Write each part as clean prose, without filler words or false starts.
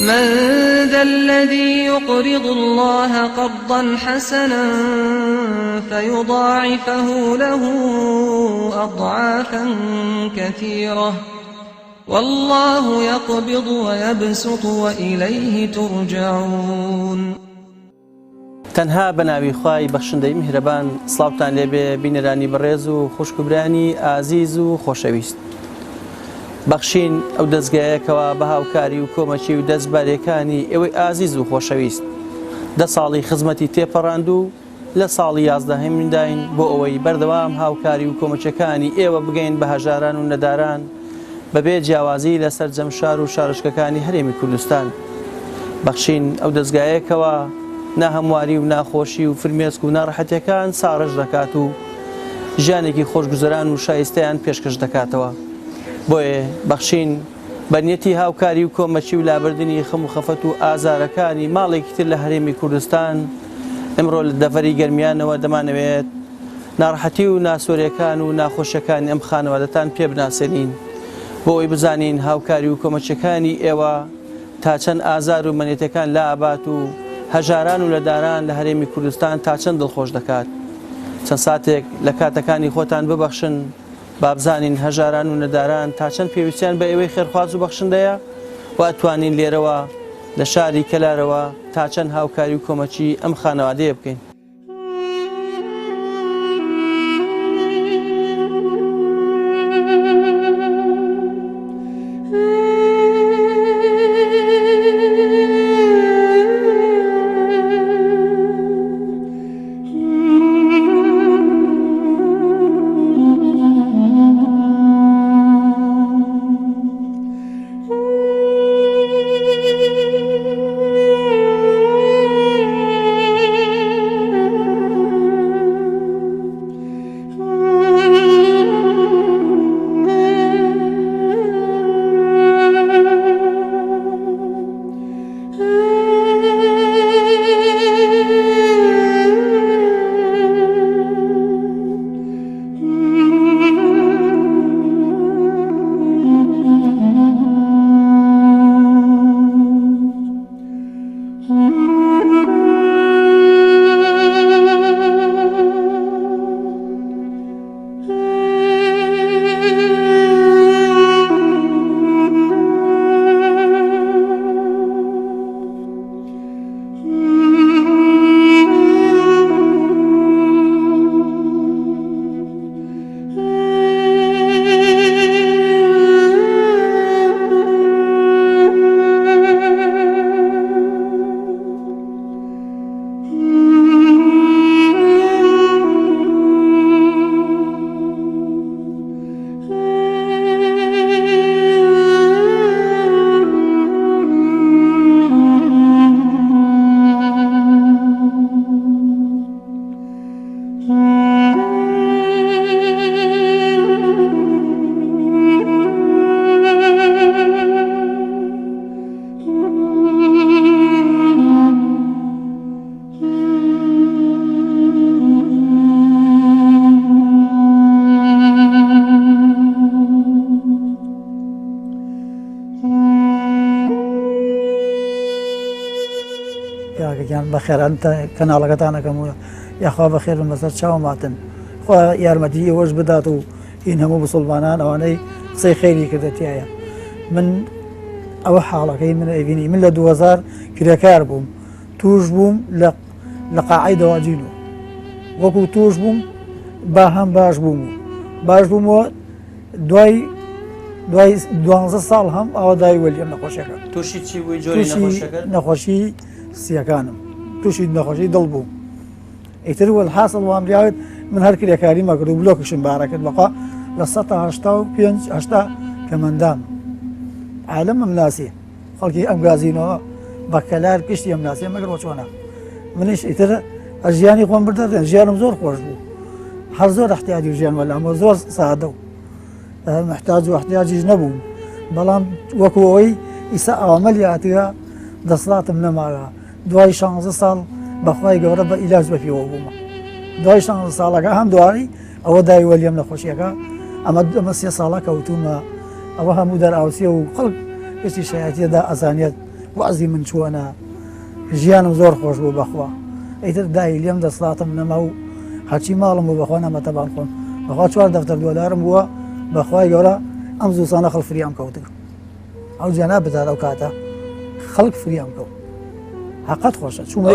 من ذا الذي يقرض الله قرضا حسنا فيضاعفه له أضعافا كثيرة والله يقبض ويبسط وإليه ترجعون. تەنها بەناوی خوای بەخشندەی میهرەبان سڵاوتان لێبێ بینەرانی بەڕێز و خوشکبرانی ئازیز و خۆشەویست. بەخشین ئەو دەستگایەکەوە بە هاوکاری و کۆمەچی و دەستبارەکانی ئێوەی ئازیز و خۆشەویست 10 ساڵی خزمەتی تێپەڕاند و لە ساڵی 11 داین بۆ ئەوەی بەردەوام هاوکاری و کۆمەچەکانی ئێوە بگەین بە هەژاران و نەداران بەبێ جیاوازی لەسەر جەمشار و شارشکەکانی هەرێمی کوردستان. بەخشین ئەو دەستگایەکەوە ناهەمواری و ناخۆشی و فرمێسک و ناڕەحەتیەکان ساڕژ دەکات و ژیانێکی خۆشگوزەران و شایستەیان پێشکەش دەکاتەوە. بۆیە بەخشین بەنیەتی هاوکاری و کۆمەچی و لابردنی خەم و خەفەت و ئازارەکانی ماڵێکی تر لە هەرێمی کوردستان ئەمڕۆ لە دەڤەری گەرمیانەوە دەمانەوێت ناڕەحەتی و ناسۆریەکان و ناخۆشیەکانی ئەم خانەوادەتان پێ بناسێنین بۆ ئەوی بزانین هاوکاری و کۆمەچەکانی ئێوە تا چەند ئازار و مەنێتەکان لا ئابات و هەژاران و لەداران لە هەرێمی کوردستان تا چەند دڵخۆش دەکات. چەند ساتێک لە کاتەکانی خۆتان ببەخشن با بزانین هەژاران و نەداران تا چەند پێویستیان بە ئێوەی خێرخواز و بەخشندەیە و ئەتوانین لێرەوە لە شاری کەلارەوە تا چەند هاوکاری و کۆمەچی ئەم خانەوادەیە بکەین. بەخێران کەناڵەکەتانەکەم و یاخوا بەخێرم بەسەر چاوماتن خوا یارمەتی ئێوەش بدات و این هەموو مسلمانان ئەوانەی قسەی خێری کردەتیایە. من ئەوە حاڵەکەی من ئەبینی من لە 2000 کرێکار بووم توش بووم لە قاعەی دەواجینەوە وەکو توش بووم با هەم باش بوومەوە دوای 12 ساڵ هەم ئەوە دای وەلیەم نەخۆشیەکە تووشی چی بووی جۆری نەخۆشی سیەکانم تووشی نەخۆشی دڵ بوو ئیتر وەلحاصل وام دیاوێت من هەر کرێکاری مەکرد و بلۆکشم بارەکرد بەخوا لە 185 کەمەندام عالم ئەم ناسی خەڵکی ئەم گازینەوە بە کەلار گشتی ئەم ناسی مەگەر چۆنە منیش ئیتر ژیانی خۆم بردەدەن ژیانم زۆر خۆش بوو هەر زۆر احتیاجی ژیان وەلامە زۆر سادە و محتاج و احتیاجیش نەبووم بەڵام وەکو ئەوەی ئیسا ئەوامەلی هاتووە دەسڵاتم نەماوە دوای 16 ساڵ بەخوای گەورە بە ئیلاج بەپێوە بوومە دوای 16 ساڵەکە هەم دوایی ئەوە دای وەلیەم نەخۆشیەکە ئەمە 3 ساڵە کەوتومە ئەوە هەموو دەرئاوسیە و خەڵک پێچی شایەتیەدا ئەزانێت وەعزی من چۆنە ژیانم زۆر خۆش بوو بەخوا ئیتر دایی لێم دەسڵاتم نەما و هەرچی ماڵم بوو بەخوا نەمەتەبان خۆم بەخوا 4 دەفتەر دۆلارم بووە بەخوای گەورە ئەم زووسانە خەڵک فریام کەوتن ئەو جانا بدات ئەو کاتە خەڵک فریام کەوت حقت خۆشە چوومە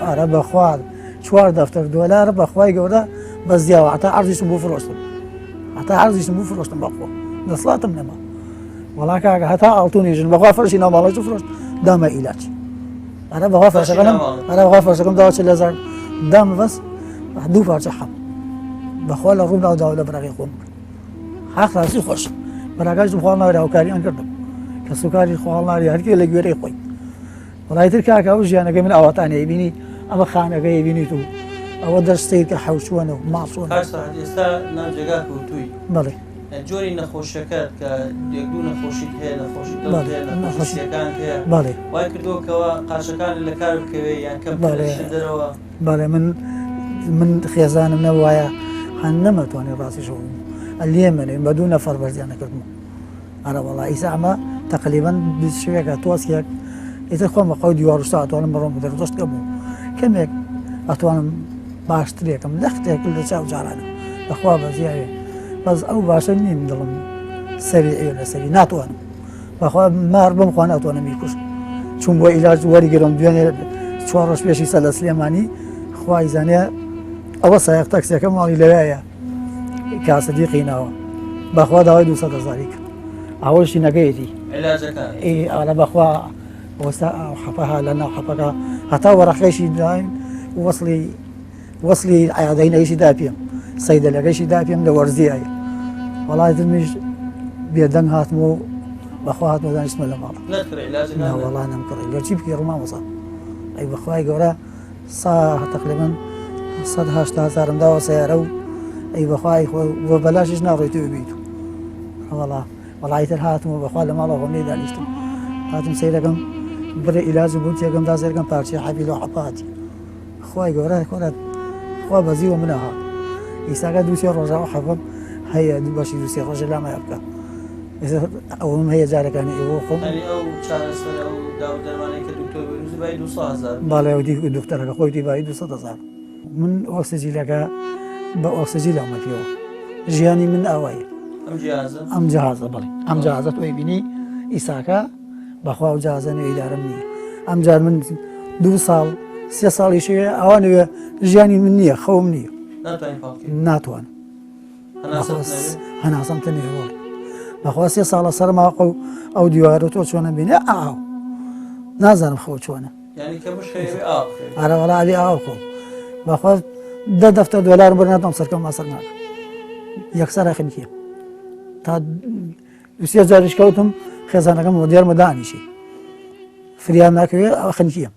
ئارە بەخوار 4 دەفتەر دۆلار بەخوای گەورە بە زیاوە هەتا عەرزیشم بۆ فرۆشتم هەتا عەرزیشم بۆ فرۆشتم بەخۆ دەسڵاتم نەما وەڵا کاکە هەتا ئاڵتونیژن بەخوا فەرشی ناوماڵەی فرۆشت دامە ئیلاج ئەرە بەخوا فەرشەکەم ئەرە بەخوا فەرشەکەم داوە 40,000 دامە بەس 2 پارچە حەم بەخوا لە ڕوو ناوداوە لە بەراقی خۆم حەق ڕاستی خۆش بەراگاشم خواڵ ناوێ هاوکاریان کردم کە سوکاری خواڵ ناری هەرکێ لە گوێرەی خۆی وڵایتر کاکە ئەو ژیانەکەی من ئاواتانەیە بینی ئەمە خانەکەی بینیت و ئەوە دەرستەیت کە حەوچوونە و ماچوون ئێستا ناوجێگا کەوتووی بەڵێ جۆری نەخۆشیەکەت کە یەکدوو نەخۆشیت هەیە نەخۆشیەکان هەیە بەڵێ وای کردوکەوە قاشەکان لە کار بکەوێ یان کەم دەرەوە بەڵێ من خێزانم نەوایە هەن نەمەتوانێت ڕاستیشەوە لێ منێ بە 2 نەفەر بەرزیان نەکردم ئەرە وەڵا ئیسا ئەمە تەقریبەن شوێکە تۆسکێک ئیتر خۆم بە خۆی دیوارشتا ئەتوانم بەڕۆم دەردۆست بوو کەمێک ئەتوانم باشترێکم لەختێک لە چاو جارانم بەخوا بەزیاوێ بەس ئەو باشە نیم دڵم سەری ئێ لە سەری ناتوانم بەخوا مار بم خوا ناتوانم میکوشم چون بۆ ئیلاج وەریگرم دوێنێ 4 ڕۆژ پێشی سە لە سلێمانی خوای زانێ ئەوە سایق تەکسیەکە ماڵی لەوایە کاسەدی قیناوە بەخوا داوای 200,000 کرد ئەوەشی نەگەیەتی ئەڵە بەخوا وەستا حەپەها لە ناو حەپەکە هەتا وەرەقەیشی داین وەصلی عیادەینەیشی دا پێم سەیدەلەکەیشی دا پێم لە وەرزیایە وەڵای دڵمیش بێدەنگ هاتمەوە بەخوا هاتمەوە دانیشتمە لە ماڵ وەڵا نەمکڕی لەچی بکەی ڕوومامەسا ئەی بەخوای گەورە تقریبەن 180,000 داوە سیارە و ئەی بەخوای وە بەلاشیش ناڕۆیتەوە بیت وەڵایتر هاتمەوە بەخوا لە ماڵەوە خۆم لێ دانیشتم هاتم سەیرەکەم برە ئیلاج بوو تێگەم دا زێرگەم پارچەی حەبیل و حەپاتی خوای گەورە کۆرە خوا بەزیوە منە هات ئیساکە 2 ڕۆژاوە حەفەم هەیە بەشی 2 ڕۆژە لامای بکە ئەوم هەیە جارەکانی ئێوە خۆم باڵێوەدی دکتەرەکە خۆی دیبایی 200,000 من ئۆکسجیلەکە بە ئۆکسجی لەمەکەوە ژیانی من ئاوایە ئەم جاهازە بڵێ ئەم جاهازە تۆی بینی ئیساکە بەخوا و جاهازە ئیدارەم نییە ئەم جار من 2 ساڵ 3 ساڵی شوێ ئەوانوێ ژیانی من نییە خەوم نییە ناتوانم هەناسەم تەنێوە بەخوا 3 ساڵە سەرماقە و ئەو دیوارە تۆ چۆنە بینێ ئاو نازانم خەو چۆنە ئارە وەڵالی ئاو خۆ بەخوا 10 دەفتەر دۆلارم بەر ناتوانم سەرکەم ماسەر ناکەم یەکسەر خنکیە تا 2 جاریش کەوتم خێزانەکەم بۆ دیارمە دانیشی فریام ناکەوێت ئەوە خنکیە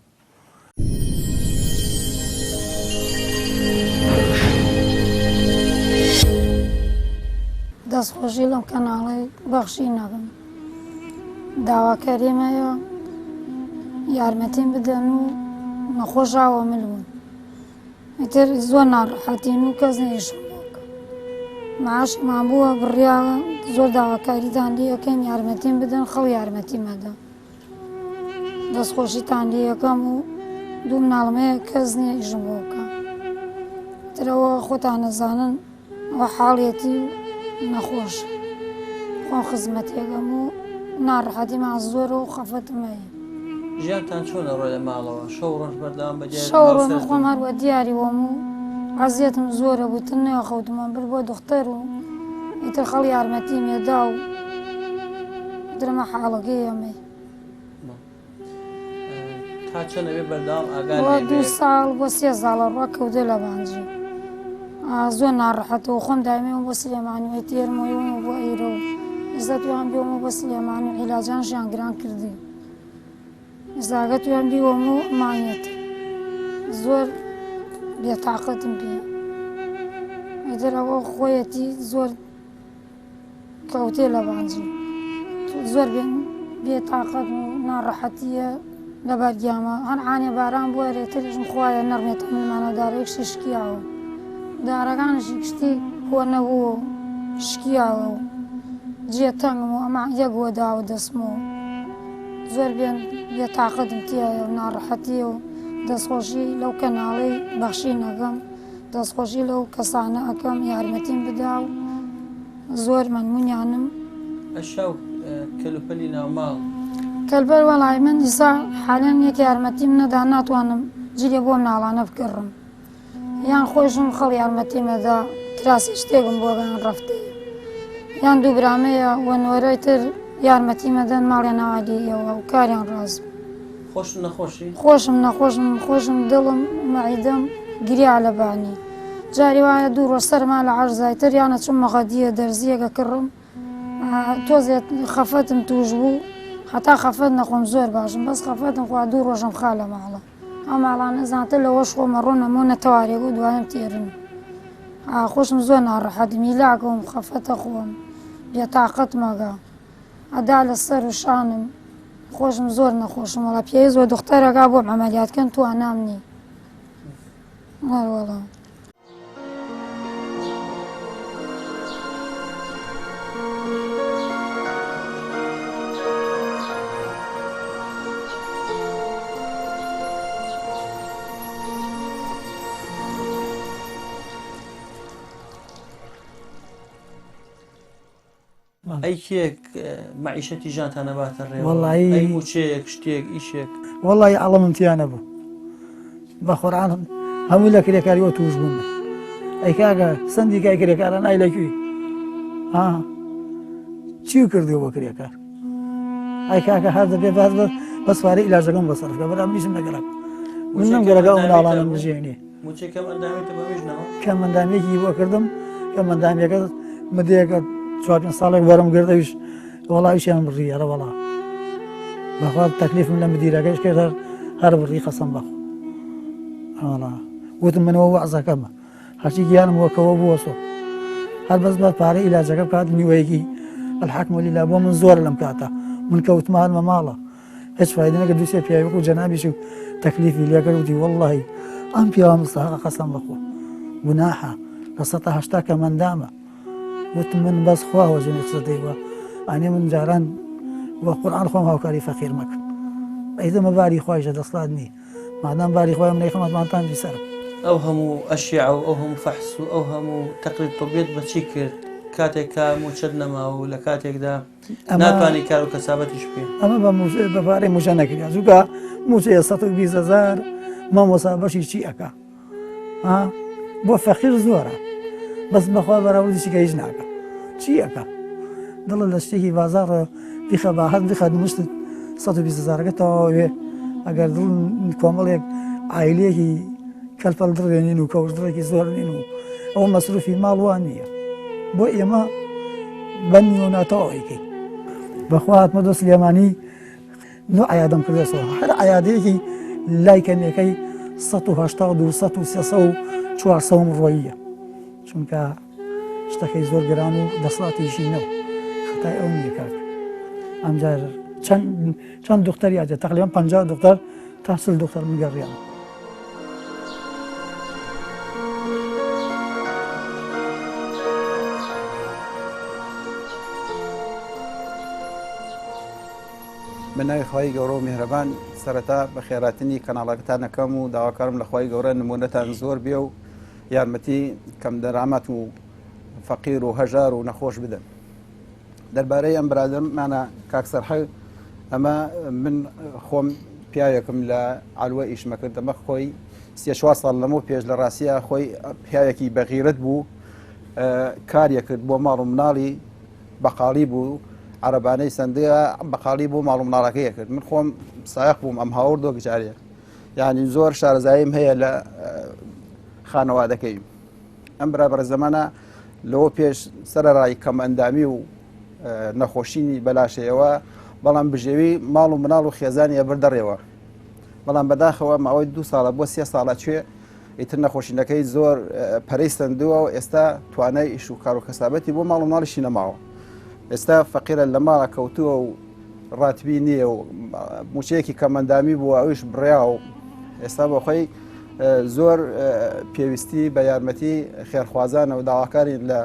دەستخۆشی لەم کەناڵی بەخشی نەبم داواکاریمەیە یارمەتیم بدەن و نەخۆشاوە ملون ئیتر زۆر ناڕەحەتین و کەس نەیشم بۆکە معاشمان بووە بڕیاوە زۆر داواکاریتان لێ یەکەم یارمەتیم بدەن خەڵ یارمەتی مەدە دەستخۆشیتان لێ یەکەم و دوو مناڵمەیە کەس نییە ئیژم بۆکە ترەوە خۆتان نەزانن ئەوە حاڵێتی نەخۆش خۆ خزمەتێکەم و ناڕەحەتیمان زۆرە و خەفەتمەیە ژیانتان چۆنە ڕۆی لە ماڵەوە شەو ڕۆژ بەردەوام بەجێ شەو ڕۆژ خۆم هەروە دیاریوەم و عەزیەتم زۆرە بوو تر نەخەوتمە بر بۆ دختەر و ئیتر خەڵ یارمەتیم ێدا و درمە حاڵەکەی ئەمەی تا چەندەوێ بەردەوام ئاگار 2 ساڵ بۆ 3 ساڵە ڕوا کەوتە لە بانجی زۆر ناڕەحەتەوە خۆم دایمەوە بۆ سلێمانی تێرمەوەمە بۆ ئەیرە و ئێستا توان بێومە بۆ سلێمانی و عیلاجانشیان گران کردی ئێستاگە توان بیوەمە و مانێت زۆر بێتاقەتم پێ ئیتر ئەوە خۆیەتی زۆر کەوتێ لە بانجی زۆر بێتاقەت و ناڕەحەتیە لە بەرگیامە هەر عانێ باران بووە رێتریشم خوایە نەڕمێتە منمانەدارەیەکشی شکیاوە دارەکانشی کشتی کۆ نەبووە و شکیاوە و جێ تەنگم و ئەمە یەک وە داوە دەستمەوە زۆر بێتاقەتم تایە و ناڕەحەتیە و دەستخۆشی لەو کەناڵەی بەخشی نەکەم دەستخۆشی لەو کەسانە ئەەکەم یارمەتیم بدا و زۆر مەمنونیانم. ئەشاو کەلوپەلی ناوماڵ کەلبەر وەڵای من ئیسا حالەن یەک یارمەتیم نەدا ناتوانم جلێ بۆ مناڵانە بکڕم یان خۆشم خەڵ یارمەتیمەدا کراسی شتێکم بۆ گەیان ڕەفتەیە یان دوو برامەیە وەنوەرەی تر یارمەتیمەدەن ماڵیان ناوادیەوە و کاریان ڕازم. خۆشم نەخۆشی خۆشم دڵم مەعیدەم گریا لە بانی جاری وایە دوو ڕۆژ سەرما لە عەرزایتر یانە چوم مەغەدیە دەرزیەکە کڕم تۆزێت خەفەتم توش بوو هەتا خەفەت نەخۆم زۆر باشم بەس خەفەتم خوا دوو ڕۆژم خا لە ماڵە ئەم ماڵانە زانتر لەوەش خۆمە ڕۆنەمۆ نەتەوارێک و دوایم تێرم خۆشم زۆر ناڕەحەتم میلاکەم خەفەتە خۆم بێتاقەت مەگا ئەدا لە سەر و شانم خۆشم زۆر نەخۆشم وەڵا پێی زۆر دختەرەکە بۆم ئەمەلیاتکەن توانام نی وەڵا. ئەی کێک مەعیشەتی ژانتان نەباتە ڕێ وەڵی ئەی موچەیەک شتێک ئیشێک وەڵی ئەڵەمم تیانە بوو بە خۆران هەمووی لە کرێکاریەوە توش بووم ئەی کاگە سندی کای کرێکارە نای لەکوێ چی کردی بۆ کرێکار ئەی کاکە هەر دەبێ باز بەس پارەی ئیلاجەکەم بەسەرفکە بەرام میشم نەگەڕک من نەمگەرەکە مناڵانم بژێنێ موچەکەم ئەندامێتە بەویژنەوە کە مندامێکی بۆ کردم کە مندامێکە مدەیەکە 4 ساڵێک وەرم گردەویش وەڵاویشیان بڕیەرە وەڵا بەخوا تەکلیفم لە مدیرەکەش کرد هەر بڕی خەسەم بەخۆ وتم منەوە وەعزەکەمە هەرچی گیانم وەکەوە بووەسۆ هەر بەس بە پارەی ئیلاجەکە بکات نیوەیەکی الحەکم لله بۆ من زۆر لەم کاتە من کەوتمانمە ماڵە هیچ فایدە نەکە دووسێ پیاوێک و جەنابیش و تەکلیفی لێکرد وتی وەڵڵاهی ئەم پیاوە مستحەقە خەسەم بەخۆ گوناحە لە 180 کە مندامە وتم من بەس خواوە ژنی قسەدەیوە ئەنێ من جاران وە قورئان خۆم هاوکاری فەقیر مەکرد ئەیدەمە باری خوایشە دەسڵات نی مادام باری خۆیان نەیخەمەتمانتانجی سەرم ئەو هەموو ئەشیع و ئەو هەموو فەحس و ئەو هەموو تەقلید تۆبێت بەچی کرد کاتێکا موچەت نەماوە و لە کاتێکدا ناتوانانی کار و کەسابەتیش بکەین ئەمە بە پارەی موچە نەکرد زووکە موچەیە 120,000 مامۆسا بەشی چی ئەکا بۆ فەقیر زۆرە بەس بەخوا بەراوردیشی کە هیچ ناکە چی ئەکە دڵە لە شتێکی بازاڕە بیخە باهەت بخە مشتت 120,000ەکە تەواوێ ئەگەر دڵ کۆمەڵێک ئایلێکی کەلپەل دڕێنین و کەوش دڕێکی زۆر نین و ئەوە مەسروفی ماڵ وان نییە بۆ ئێمە بەنی و ناتەوەیکەی بەخوا هاتمەدۆ سلێمانی نۆ عیادەم کردێتەوە هەر عیادەیەکی لای کەنێکەی 182 400 ڕۆیە چونکە شتەکەی زۆر گران و دەسڵاتیشی نەوە خەتای ئەو نییە کاک ئەمجار چەند دختەری ئاجێت تقریباً 50 دختەر تا 40 دختەر من گەڕیانە بەناوی خی گەورە و میهرەبان سەرەتا بە خێراتنی کەناڵەکەتان نەکەم و داواکارم لە خی گەورە نمونەتان زۆر بێ و یارمەتی کەم دەرامەت و فەقیر و هەژار و نەخۆش بدەن دەربارەی ئەم برادرمانە کاکسەرحە ئەمە من خۆم پیاوێکم لە عەلوە ئیشمەکرد ئەمە خۆی 34 ساڵ لەمە پێش لە ڕاستیە خۆی پیاوێکی بەغیرەت بوو کاریەکرد بۆ ماڵ و مناڵی بەقاڵی بوو عربانەی سندەیە بەقاڵی بۆ ماڵ و مناڵەکەیە کرد من خۆم سایق بووم ئەم هاوردۆ گجارێ یعنی زۆر شارەزاییم هەیە لە خانەوادەکەی ئەم برابەر زەمانە لەوە پێش سەرەڕای کەم ئەندامی و نەخۆشینی بەلاشەیەوە بەڵام بژێوی ماڵ و مناڵ و خێزانیە بردەڕێەوە بەڵام بەداخەوە ماوەی 2 ساڵە بۆ 3 ساڵە کوێ ئیتر نەخۆشینەکەی زۆر پەرەی سندووە و ئێستا توانای ئیش و کار و کەسابەتی بۆ ماڵ و مناڵیشی نەماوە ئێستا فەقیرە لە ماڵە کەوتووە و ڕاتبی نییە و موچەیەکی کەمەندامی بووە ئەوش بڕیا و ئێستا بۆ خۆی زۆر پێویستی بە یارمەتی خێرخوازانە و داواکارین لە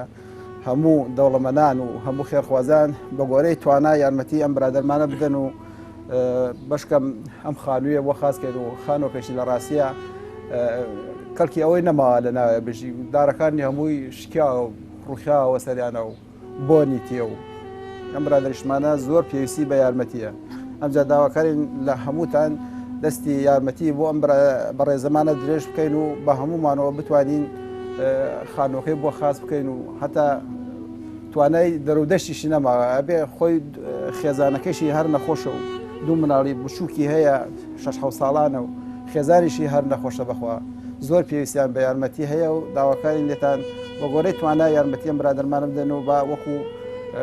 هەموو دەوڵەمەندان و هەموو خێرخوازان بە گۆرەی توانای یارمەتی ئەم برادەرمانە بدەن و بەشکەم ئەم خانوویە بۆ خاص کرد و خانۆکەشی لە ڕاستیە کەڵکی ئەوەی نەماوە لە ناوێ بژی دارەکانی هەمووی شکیا و ڕوخیاوە سەریانە و بۆنی تێ و ئەم برادریشمانە زۆر پێویستی بە یارمەتیە ئەمجا داواکارین لە هەمووتان دەستی یارمەتی بۆ ئەم بەڕێزەمانە درێژ بکەین و بە هەمومانەوە بتوانین خانۆکەی بۆ خاص بکەین و هەتا توانای دەرودەشتیشی نەماوە ئەبێ خۆی خێزانەکەشی هەر نەخۆشە و دوو مناڵی بچووکی هەیە 6 ساڵانە و خێزانیشی هەر نەخۆشە بەخوا زۆر پێویستیان بە یارمەتی هەیە و داواکاری لێتان بە گۆرەی توانای یارمەتیان برادەرمانم بدەن و بە وەکو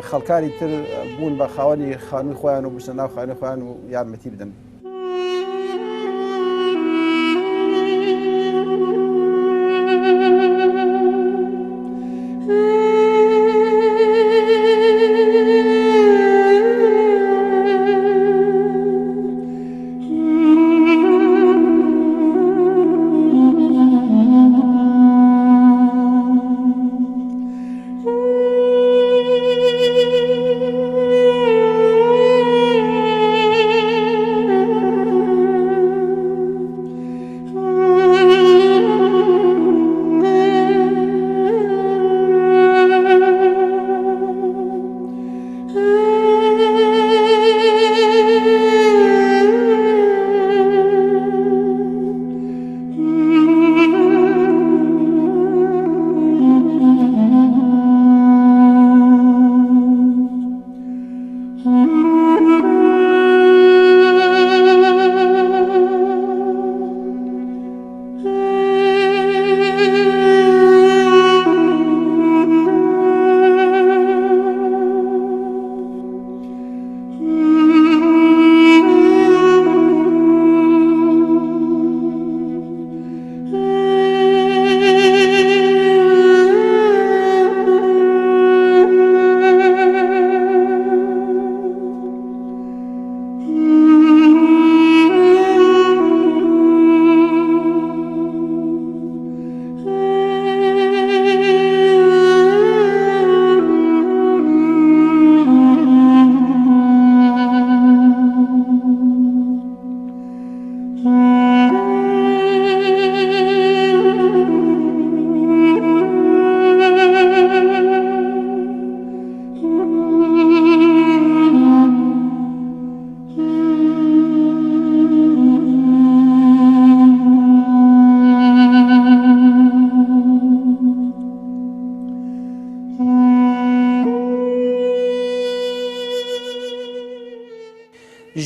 خەڵکاری تر بوون بە خاوەنی خانووی خۆیان و بچنە ناو خانووی خۆیان و یارمەتی بدەن.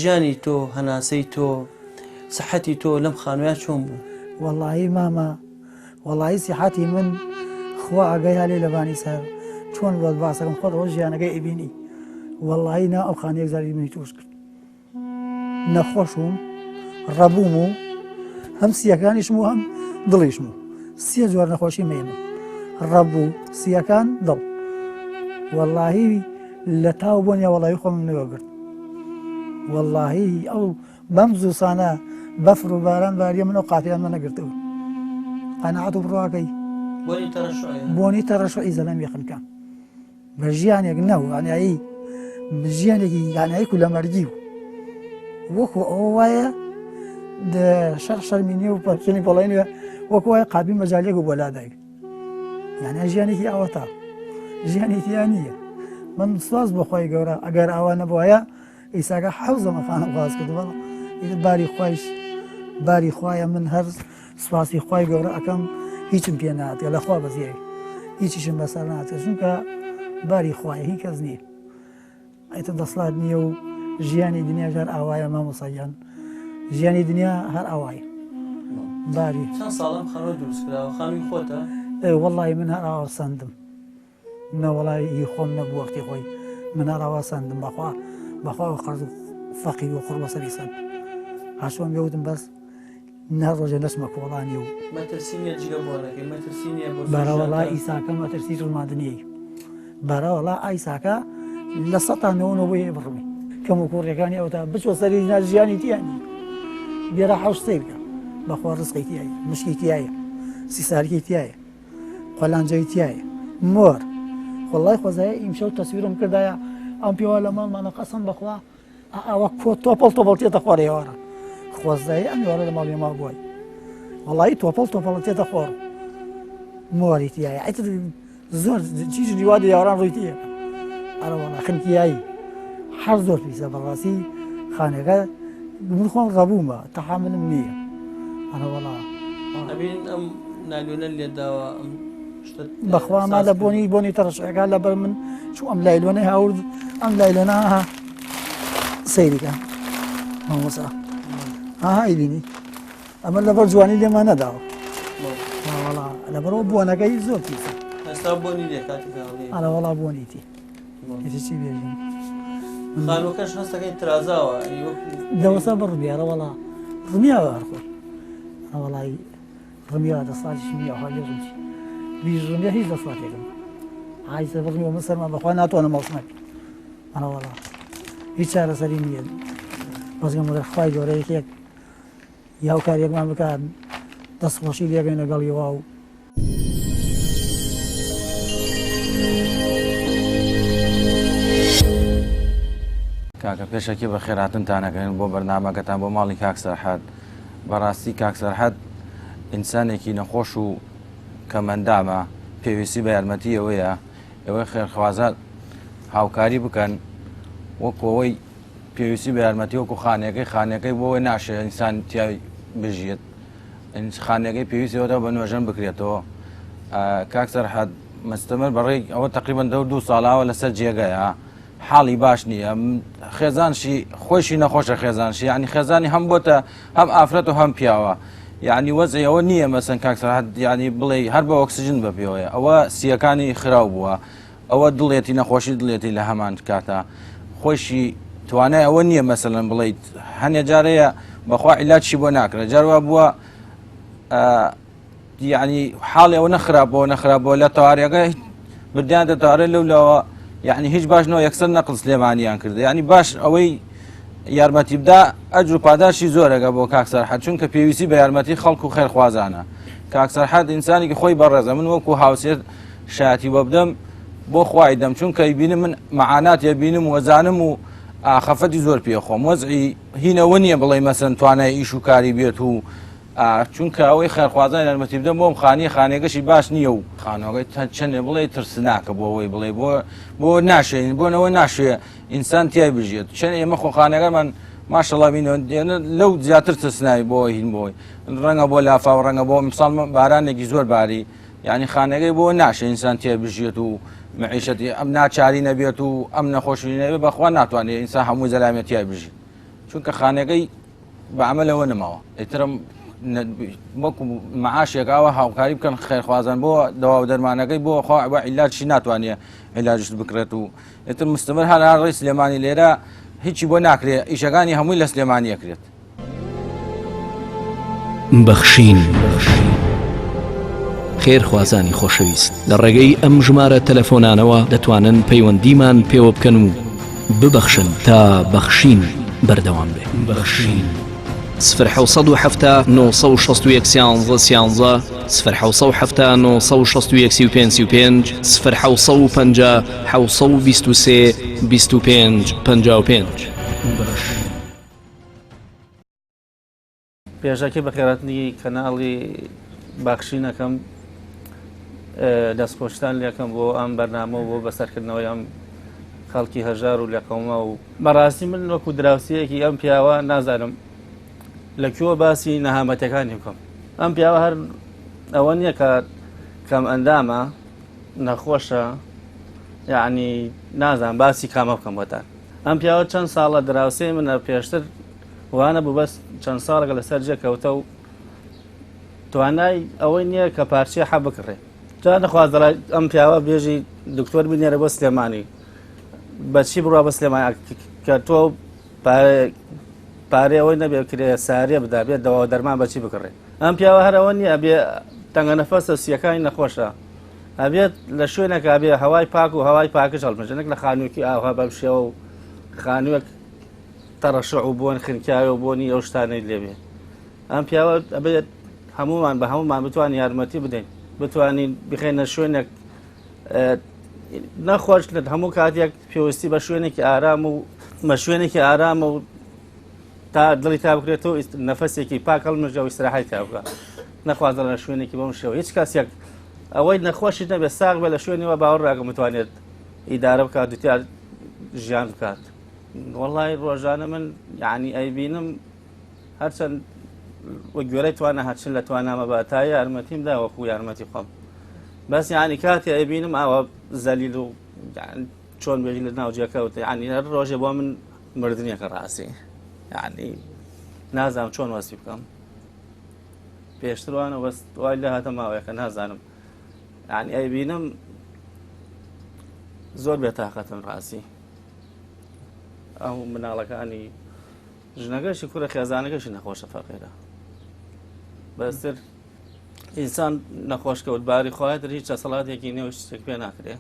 ژیانی تۆ هەناسەی تۆ سەحەتی تۆ لەم خانوویە چۆن بوو؟ واللهی ماما واللهی سیحەتی من خوا ئاگای هەلێ لەبانی سەر چۆن بۆ باسەکەم خۆت ئەوە ژیانەکەی ئەبینی واللهی نا ئەو خانەیەک زاری منی توش کرد نەخۆشم ڕەبووم و هەم سیەکانیشم و هەم دڵیشم و سێ جۆر نەخۆشی مێمە ڕەبوو سیەکان دڵ واللهی لە تاو بۆنیا وەڵی خۆم نەوەگرت واللهی ئەو بەم زووسانە بەفر و باران باریە منەوە قاپیان منە گرتەوە قەنەعەت و بڕواکەی بۆنی تەڕەشعی زەلەم یەخنکە بە ژیانێک نەو ئەنایی ژیانێکی یانایی و لە مەرگی و وەکو ئەوە وایە شەر شەرمینی و پەرچنی پەڵێنێ وەکو وایە قاپی مەجالێک و بۆ لادایک یانە ژیانێکی ئەوە تا ژیانێکیان نییە من سواز بەخوای گەورە ئەگەر ئەوە نەبووایە ئیساگە حەوزەمە خانە باز کردووە باری خۆش باری خوایە من هەر سواسی خوای گەورە ئەەکەم هیچم پێ ناتێ لەخوا بەزیێ هیچیشم بەسەر ناتێت چونکە باری خوایە هیچ کەس نییە ئەیتە دەسڵات نییە و ژیانی دنیا ژار ئاوایە مامۆساییان ژیانی دنیا هەر ئاوایە باری چەند ساڵم خانووە دروستکراوە خانووی خۆتە؟ وەڵی من هەر ئاوا سندم نەوەڵی هی خۆم نەبوو وەختی خۆی من هەر ئاوا سندم بەخوا قەرز و فەقیر و قوڕ بەسەری سند هاشۆم بێوتم بەس نەڕۆژە نەچمە کۆڵانی و بەرەوەڵا ئیساکە مەترسی ڕمادنیەی بەرەوەڵا ئایساکە لە سەتانەوەنەوە بۆیە بڕمی کەم و کوڕیەکانی ئەوتا بچۆ سەری ژیانی تیانی بێرە حوشتەی بکە بەخوا ڕزقی تایە مشکی تایە سیسارکی تایە قۆلانجەی تایە مۆر وەڵای خۆزایە ئیمشە و تەسویرم کردایە ئەم پێوە لە ماڵمانە قەسم بەخوا وەک تۆپڵ تۆپڵ تێتە خۆرێوارە خۆزایی ئەم وەرە لە ماڵی ما بووی وەڵی تۆپڵ تۆپڵ تێتە خۆڕ مۆریتیایە ئەیتر زۆر چیژ دیوادی یاوەڕان ڕوویتیە ئەرەوەڵا خنکیایی هەر زۆر پیسە بەڕاستی خانەکە من خۆم ڕەبوومە تەحاملم نییە ئەرەوەڵا ئەبین ئەم نالوێنە لێداوە بەخواما لە بۆنی تەڕەشەکە لەبەر من چوو ئەم لایلۆنەی هاورد ئەم لایلۆنە سەیریکە مامۆسا ئاهای بینی ئەمە لەبەر جوانی لێمان نەداوە وەڵا لەبەرەوە بۆنەکەی زۆر پیسە ئێستا بۆنی لێ کاتێکا ئەرەوەڵا بۆنیتی چی بێژین خانووەکەش هەستەکەی ترازاوە دەوەسا بە ڕمیارەوەڵا ڕمیاوە هەرخۆی ئەوەڵی ڕمیا دەساتی میاخوا لێژنی بیژڕمیا هیچ دەساتێکم ئای سەبڕمی من سەرمان بەخوا ناتوانە مەڵسمەک ئەوەڵا هیچ چارەسەری نییە بەزگەم خوای گەورەیەکێک یا کارێکمان بکات دەستخۆشی لێگەین لەگەڵیەوە و کاکە پێشەکی بە خێراتنتانەکەن بۆ بەرنامەکەتان بۆ ماڵی کاک سەرحەد بەڕاستی کاک سەرحەد ئینسانێکی نەخۆش و کەمەندامە پێویستی بە یارمەتی ئەوەیە ئەوەی خێرخوازات هاوکاری بکەن وەکەوەی پێویستی بە یارمەتی وەکو خانەکەی بۆەوەی ناشێ ئینسان تیای بژێت خانەکەی پێویستیەوەدا بە نوێژەن بکرێتەوە کاک سەرحەد مستەمر بەڕێی ئەوە تقریبان 2 ساڵاوە لەسەر جێگەیە حاڵی باش نییە خێزانشی خۆشی نەخۆشە خێزانشی ینی خێزانی هەم بۆتە هەم ئافرەت و هەم پیاوە یعنی وەزی ئەوە نییە مەسەن کاک سەرحەد ینی بڵێ هەر بە ئۆکسسیژن بە پێوەیە ئەوە سیەکانی خراو بووە ئەوە دڵێتی نەخۆشی دڵێتی لە هەمان کاتە خۆشی توانای ئەوە نییە مەسەلەن بڵیت هەنێ جارەیە بەخوا عیلاجی بۆ ناکرێت جاروا بووە یعنی حاڵی ئەوە نەخرابەوە لە تەواریەکە بردیان دەتوارێت لەولەوە یعنی هیچ باشنەوە یەکسەر نەقل سلێمانیان کرد ینی باش ئەوەی یارمەتی بدا ئەجر و پاداشی زۆرەگە بۆ کاک سەرحەد چونکە پێویستی بە یارمەتی خەڵک و خێرخوازانە کاک سەرحەد ئینسانێکی خۆی بەڕێزە من وەکو هاوسێر شایەتی بۆ بدەم بۆ خوای دەم چونکە بینم من معانات بینم وەزانم و خەفەتی زۆر پێخۆم وەزعی هینەوە نییە بڵێ مەسەن توانای ئیش و کاری بێت و چونکە ئەوەی خێرخوازان یارمەتی بدەم بۆم خانەکەشی باش نییە و خانەوەی چەندێ بڵێ ترسناکە بۆ ئەوەی بڵێ بۆ ناشێن بۆنەوە ناشێ ئینسان تیای بژێت چەند ئێمە خۆخانەکەمان ماشەڵا بینەوە لەو زیاتر ترسناوی بۆ هین بۆی ڕەنگە بۆ لافا و ڕەنگە بۆ مثال بارانێکی زۆر باری یعنی خانەکەی بۆ ناشێ ئینسان تیای بژێت و معیشەتی ئەم ناچاری نەبێت و ئەم نەخۆشی نەبێت بەخوا ناتوانێت ئینسان هەموو زەلامەتیای بژی چونکە خانەکەی بەعملەوە نماوە ئیترم وەکو معاشێکاوە هاوکاری بکەن خێرخوازان بۆ دەوا و دەرمانەکەی بۆ خوا عیلاجی ناتوانێت عیلاجش بکرێت و ئێتر مستمر هەر ڕێی سلێمانی لێرە هیچی بۆ ناکرێت ئیشەکانی هەمووی لە سلێمانی ئەکرێت بەخشین خێرخوازانی خۆشەویست لە ڕێگەی ئەم ژمارە تەلەفۆنانەوە دەتوانن پەیوەندیمان پێوە بکەن و ببەخشن تا بەخشین بەردەوام بێ بەخشین 1970 961 11 1970 961 1950 723 25 55 پێشاکی بە خێراتنی کەناڵی باخشینەکەم دەستخۆشتان لەکەم بۆ ئەم بەرنامە بۆ بەسەرکردنەوەی ئەم خەڵکی هەژار و لەقەومە و بەڕاستی من وەکو دراوسەیەکی ئەم پیاوە نازانم لەکوێوە باسی نەهامەتەکانی بکەم ئەم پیاوە هەر ئەوە نییە کە کەم ئەندامە نەخۆشە یعنی نازان باسی کامە بکەم بۆتان ئەم پیاوە چەند ساڵە دراوسەی منە پێشتر وانە بوو بەس چەند ساڵێکە لەسەر جێکەوتە و توانای ئەوەی نییە کە پارچەیە حە بکڕێ جا نەخواز ئەم پیاوە بێژی دکتۆر بنێرە بۆ سلێمانی بەچی بڕوا بە سلێمانی کە تۆ پارێ ئەوەی نەبێ کرێ ساریە بدا بێت دەوا دەرمان بەچی بکڕێ ئەم پیاوە هەرەوە نییە بێ تەنگە نەفەسە سیەکانی نەخۆشە ئەبێت لە شوێنێکا بێ هەوای پاک و هەوای پاکش هەڵمەژنێک لە خانوویەکی ئاها بەم شێوە و خانوویەک تەڕەشع و بۆن خنکاوی و بۆنی ئەو شتانەی لێبێ ئەم پیاوە ئەبێت هەمومان بە هەمومان بتوانین یارمەتی بدەین بتوانین بخێنە شوێنێک نەخۆش لە هەموو کاتێک پێویستی بە شوێنێکی ئارام و مە شوێنێکی ئارامە و تا دڵی تا بکرێتەوە نەفەسێکی پاک هەڵمژە و ئیستراحەتی تا بکە نەخوازە لە شوێنێکی بەم شێوە هیچ کەسێک ئەوەی نەخۆشی نەبێت ساغ بێ لە شوێنەوە باوەڕاکە متوانێت ئیدارە بکات دوتیار ژیان بکات. وەڵای ڕۆژانە من یعنی ئەیبینم هەرچەند وە گوێرەی توانە هەرچن لە توانامە بەتای یارمەتیمدا وەکو یارمەتی خۆم بەس یعنی کاتی ئەیبینم ئاوە زەلیل و چۆن بێژی لە ناوجێکەوت یعنی هەر ڕۆژێ بۆ من مردنیەکە ڕاستی یعنی نازانم چۆن وەسی بکەم پێشتروانە وەست وای لە هاتە ماوەیەکە نازانم یعنی ئەیبینم زۆر بێتاقەتم ڕاستی ئەو مناڵەکانی ژنەکەشی کوڕە خێزانەکەشی نەخۆشە فەقیرە بەستر ئینسان نەخۆشکەوت باری خۆیان هیچ دەسەڵاتێکی نێو شتێک پێ ناکرێ.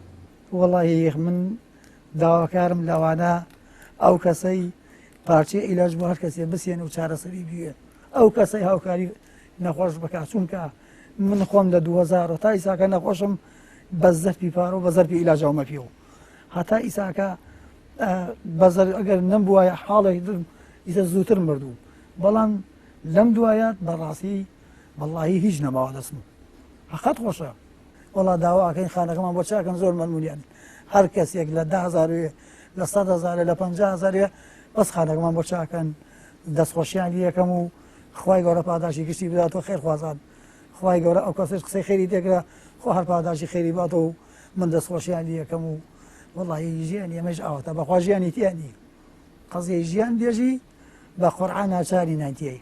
وەڵی من داواکارم لەوانە ئەو کەسەی پارچەی ئیلاج بۆ هەر کەسێ بسێن و چارەسەری بوێ ئەو کەسەی هاوکاری نەخۆش بکات چونکە من خۆم لە 2000 تا ئیساکە نەخۆشم بە زەرفی پارە و بە زەرفی ئیلاجاومە پێوە هەتا ئیساکە بەزەر ئەگەر نەمبووایە حاڵێک ئیسە زووتر مردوو بەڵام لەم دوایەت بەڕاستی بەڵی هیچ نەماوە دەستم حقەت خۆشە وەڵا داواکەین خانەکەمان بۆ چاکەن زۆر مەلمونیان هەر کەسێک لە 10,000 لە 100,000 لە 50,000 بەس خانەکەمان بۆ چاکەن دەستخۆشیان یەکەم و خوای گەورە پاداشی گشتی بداتەوە خێرخوازان خوای گەورە ئەو کەسێک قسەی خێری تێکرا خۆ هەر پاداشی خێری باتەوە و من دەستخۆشیان یەکەم و وەڵی ژیان ئێمەش ئاوەتە بەخوا ژیانی تیانی قەزیی ژیان بێژی بە قورعان ناچاری نانتیەی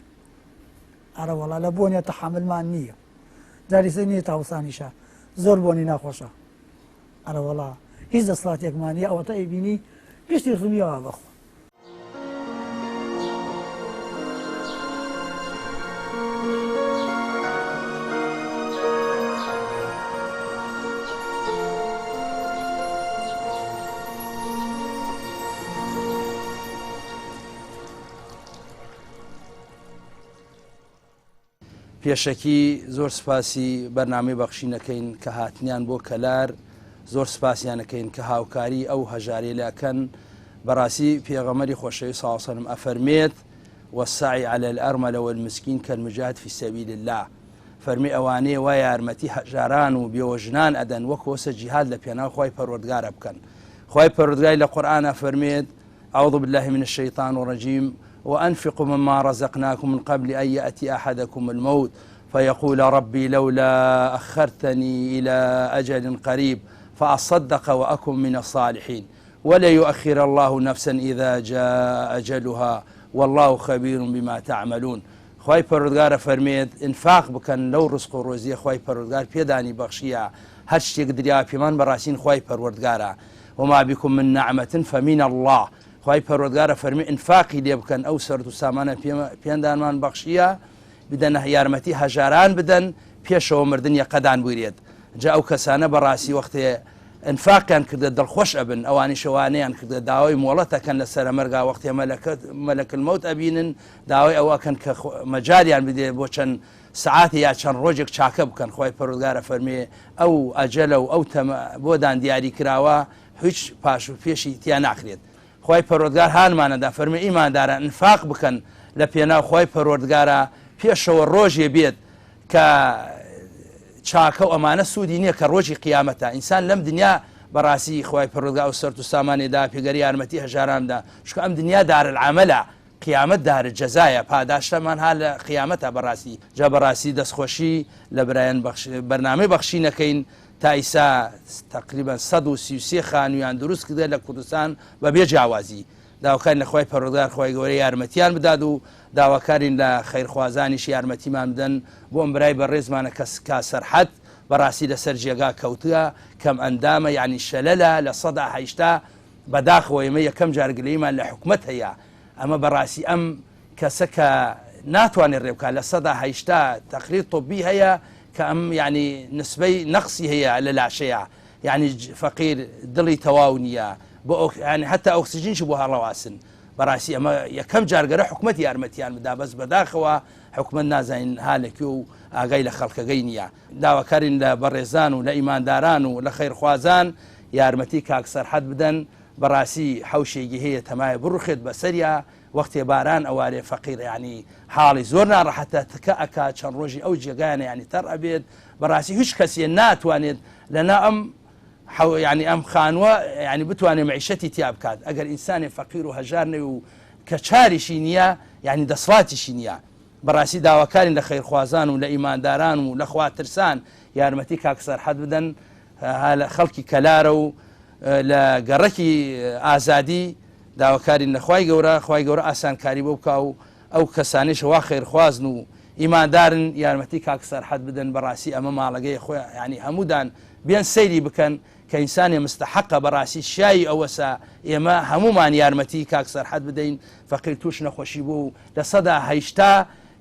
ئەرە وەڵا لە بۆنیە تەحاملمان نییە داریسە نییە تاوسانیشە زۆر بۆنی ناخۆشە ئەرە وەڵا هیچ دەسڵاتێکمانە ئەوەتە ئەیبینی گشتی ڕمیەوە بەخۆ. پێشەکی زۆر سپاسی بەرنامەی بەخشینەکەین کە هاتنیان بۆ کەلار زۆر سپاسیانەکەین کە هاوکاری ئەو هەژارێ لاکەن بەڕاستی پێغەمەری خۆشەوی صلی الله علیه وسلم ئەفەرمێت والسعی علی الأرملة والمسکین كالمجاهد في سبيل الله فەرمی ئەوانەیە وای یارمەتی هەژاران و بێوەژنان ئەدەن وەک وەسە جیهاد لە پێناو خۆی پەروەردگارە بکەن. خۆی پەروەردگاری لە قورئانە فەرمێت أعوذ بالله من الشيطان الرجيم وأنفقوا مما رزقناكم من قبل أن يأتي أحدكم الموت فيقول ربي لولا أخرتني إلى أجل قريب فأصدق وأكن من الصالحين ولا يؤخر الله نفسا إذا جاء أجلها والله خبير بما تعملون. خوای پەروەردگارە فەرمێت ئینفاق بکەن لەو ڕزق و ڕۆزیە خوای پەروەردگار پێدانی بەخشیە هەر شتێک دریا پێمان بەڕاستین خوای پەروەردگارە وما بكم من نعمة فمن الله. خوای پەروەردگارە فەرمی ئینفاقی لێ بکەن ئەو سەرد و سامانە پێندانمان بەخشیە بدەن یارمەتی هەژاران بدەن پێشەوە مردن یەقەدان بگرێت. جا ئەو کەسانە بەڕاستی وەختێ ئینفاقیان کردە دڵخۆش ئەبن ئەوانی شەوانەیان کردە داوای مۆڵەتەکەن لە سەرە مەرگا وەختێ مەلەک المەوت ئەبینن داوای ئەوەکەن کە مەجاریان بدێ بۆ چەند سعاتی یا چەند ڕۆژێک چاکە بکەن. خوای پەروەردگارە فەرمێ ئەو ئەجەلە و ئەو بۆدان دیاری کراوە هیچ پاش و پێشی تیا ناکرێت. خوای پەروەردگار هانمانەدا فەرمێ ئیمانداران ئینفاق بکەن لە پێناو خوای پەروەردگارە پێشەوە ڕۆژێ بێت کە چاکە و ئەمانە سوودی نییە کە ڕۆژی قیامەتە. ئینسان لەم دنیا بەڕاستی خوای پەروەردگار و سەرد و سامانێدا پێگەری یارمەتی هەژاراندا چکە ئەم دنیا دارالعەمەلە قیامەت دارە جەزایە پاداشتەمان ها لە قیامەتە بەڕاستی. جا بەڕاستی دەستخۆشی لە برایەن بەرنامەی بەخشینەکەین تا ئیسا تقریبا 133 خانوویان دروست کردە لە کوردستان بەبێ جیاوازی. داواکارین لە خوای پەروەردگار خوای گەورە یارمەتیان بدات و داواکارین لە خەیرخوازانیش یارمەتیمان بدەن بۆ ئەم برای بەڕێزمانە کە سەرحەد بەڕاستی لەسەر جێگا کەوتووە کەم ئەندامە یعنی شەلەلە لە 180 بەداخەوە ئێمە یەکەم جارگلەیمان لە حکومەت هەیە. ئەمە بەڕاستی ئەم کەسە کە ناتوانێت ڕێبکە لە 180 تەقریر طبی هەیە کە ئەم یعنی نسبەی نەقسی هەیە لە لاشەیە یعنی فەقیر دڵی تەواو نییە بۆ ینی هەتا ئۆکسیژنش بۆ هەڵەواسن. بەڕاستی ئەمە یەکەم جارگەرە حکومەت یارمەتیان بدا بەس بەداخەوە حکومەت نازانین هالێکی و ئاگای لە خەڵکەگەی نییە. داواکارین لە بەڕێزان و لە ئیمانداران و لە خەیرخوازان یارمەتی کاک سەرحەد بدەن بەڕاستی حوشێکی هەیە تەمایە بڕوخێت بەسەریا وەختێ باران ئەوارێ فەقیر ینی حاڵی زۆر ناڕەحەتە تکە ئەکا چەند ڕۆژی ئەو جێگایانە ینی تەڕ ئەبێت بەڕاستی هیچ کەسێ ناتوانێت لەنا ینی ئەم خانووە ینی بتوانێت معیشەتی تیا بکات ئەگەر ئینسانی فەقیر و هەژار نەوێ و کە چاریشی نییە ینی دەسڵاتیشی نییە بەڕاستی داواکارین لە خەیرخوازان و لە ئیمانداران و لە خواترسان یارمەتی کاکسەرحەد بدەن خەڵکی کەلارە و لە گەڕەکی ئازادی داواکارین لەخوای گەورە ئاسانکاری بۆ بکە و ئەو کەسانیش وا خێرخوازن و ئیماندارن یارمەتی کاکسەرحەد بدەن بەڕاستی ئەمە ماڵەگەی خۆیان ینی هەموودان بێن سەیری بکەن کە ئینسانی مستحقە بەڕاستی شایی ئەوەسا ئێمە هەمومان یارمەتی کاکسەرحەد بدەین فەقیر توش نەخۆشی بوو و لە سەدا هەیشتا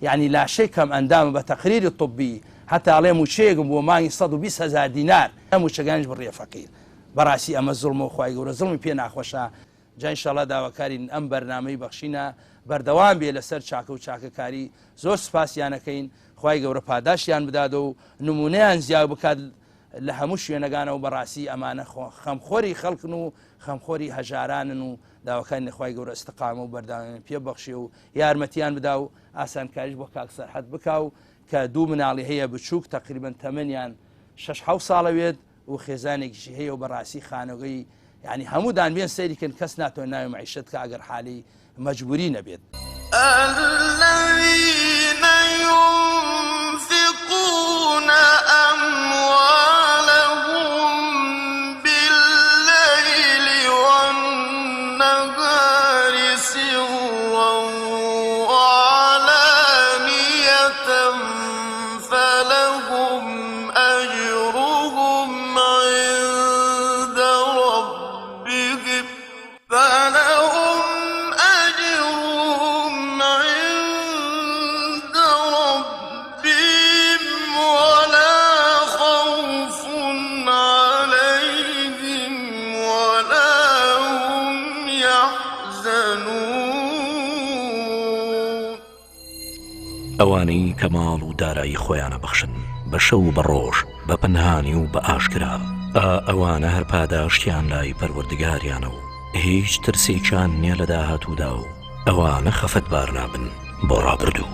ینی لاشەی کەم ئەندامە بە تەقریری طبی هەتا ئەڵێ موچەیەکم بۆ مانگی 120,000 دینار ئەم موچەکانیش بڕیە فەقیر بەڕاستی ئەمە زوڵمە و خوای گەورە زوڵمی پێ ناخۆشە جا ئینشاڵڵا داواکارین ئەم بەرنامەی بەخشینە بەردەوام بێ لەسەر چاکە و چاکەکاری زۆر سپاسیانەکەین خوای گەورە پاداشیان بدات و نمونەیان زیاو بکات لە هەموو شوێنەکانەوە بەڕاستی ئەمانە خەمخۆری خەڵکن و خەمخۆری هەژارانن و داواکانی خوای گەورە ئستقامە و بەردەوام پێ بەخشێ و یارمەتیان بدا و ئاسانکاریش بۆ کاکسەرحەد بکاو کە دوو مناڵی هەیە بچووک تقریبا تەمەنیان 6-7 ساڵەوێت و خێزانێکیشی هەیە و بەڕاستی خانەوەی ینی هەموودان بێن سەیریکن کەس ناتوانێت ناوی معیشەت کە ئەگەر حالی مەجبوری نەبێت الذين ينفقون أموالهم بالليل والنهار سرا وعلانية فلهم أجرهم عند ربهم ولا خوف عليهم ولا هم يحزنون ئەوانەی کە ماڵ و دارایی خۆیانە بەخشن بە شەو و بە ڕۆژ بە پەنهانی و بە ئاشکرا ئەوانە هەر پاداشتیان لای پەروەردگاریانە و هیچ ترسێکیان نییە لە داهاتوودا و ئەوانە خەفەتبار نابن بۆ ڕابردوو.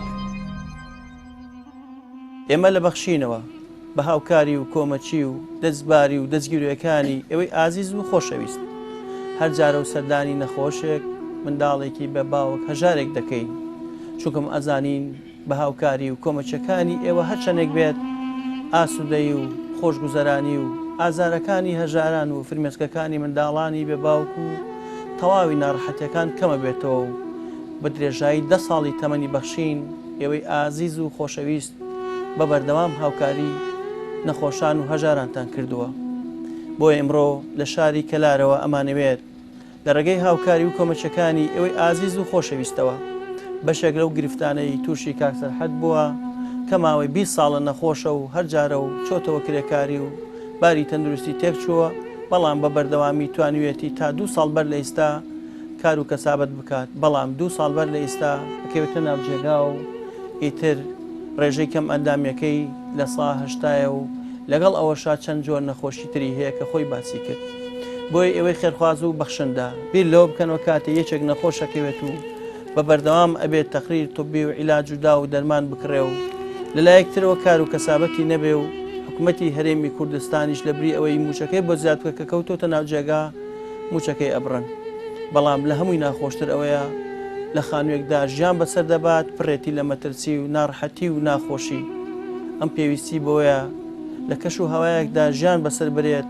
ئێمە لە بەخشینەوە بە هاوکاری و کۆمەچی و دەستباری و دەستگیرویەکانی ئەوەی ئازیز و خۆشەویست هەر جارە و سەردانی نەخۆشێک منداڵێکی بە باوک هەژارێک دەکەین چونکەم ئەزانین بە هاوکاری و کۆمەچەکانی ئێوە هەرچەندێک بێت ئاسوودەی و خۆشگوزەرانی و ئازارەکانی هەژاران و فرمێسکەکانی منداڵانی بێ باوک و تەواوی ناڕەحەتیەکان کەمە بێتەوە و بە درێژایی 10 ساڵی تەمەنی بەخشین ئێوەی ئازیز و خۆشەویست بە بەردەوام هاوکاری نەخۆشان و هەژارانتان کردووە. بۆ ئێمڕۆ لە شاری کەلارەوە ئەمانەوێت لە ڕێگەی هاوکاری و کۆمەچەکانی ئێوەی ئازیز و خۆشەویستەوە بەشێک لەو گرفتانەی تووشی کاکسەرحەد بووە کە ماوەی 20 ساڵە نەخۆشە و هەرجارە و چۆتەوە کرێکاری و باری تەندروستی تێک چووە بەڵام بە بەردەوامی توانوێتی تا 2 ساڵ بەر لە ئێستا کار و کەسابەت بکات بەڵام 2 ساڵ بەر لە ئێستا بکەوێتە ناو جێگا و ئیتر ڕێژەی کەم ئەندامیەکەی لە سا هەشتایە و لەگەڵ ئەوەشا چەند جۆر نەخۆشی تری هەیە کە خۆی باسی کرد. بۆی ئێوەی خێرخواز و بەخشندا بیر لەوە بکەنەوە کاتێ یەکێک نەخۆشەکەوێت و بە بەردەوام ئەبێت تەقریر توبی و عیلاج و دا و دەرمان بکڕێ و لەلایەکترەوە کار و کەسابەتی نەبێ و حکوومەتی هەرێمی کوردستانیش لەبری ئەوەی موچەکەی بۆ زیاد بکە کە کەوتۆتە ناو جێگا موچەکەی ئەبڕن. بەڵام لە هەمووی ناخۆشتر ئەوەیە لە خانوویەکدا ژیان بەسەر دەبات پڕێتی لە مەترسی و ناڕەحەتی و ناخۆشی. ئەم پێویستی بۆیە لە کەش و هەوایەکدا ژیان بەسەر برێت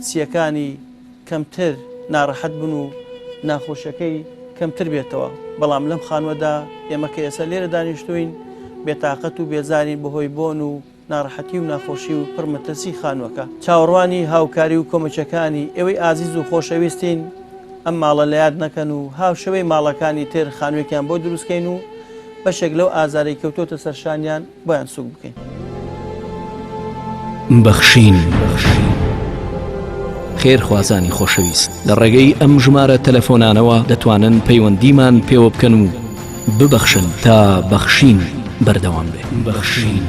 سیەکانی کەمتر ناڕەحەت بن و ناخۆشیەکەی کەمتر بێتەوە. بەڵام لەم خانوەدا ئێمە کە ئێستا لێرە دانیشتوین بێتاقەت و بێزارین بەهۆی بۆن و ناڕەحەتی و ناخۆشی و پڕمەترسی خانووەکە. چاوەڕوانی هاوکاری و کۆمەچەکانی ئێوەی ئازیز و خۆشەویستین ئەم ماڵە لە یاد نەکەن و هاوشەوەی ماڵەکانی تر خانوویەکیان بۆ دروستکەین و بەشێک لەو ئازارەی کەوتۆتە سەرشانیان بۆیان سوک بکەین. بەخشین خێرخوازانی خۆشەویست لە ڕێگەی ئەم ژمارە تەلەفۆنانەوە دەتوانن پەیوەندیمان پێوە بکەن و ببەخشن تا بەخشین بەردەوام بێت. بەخشین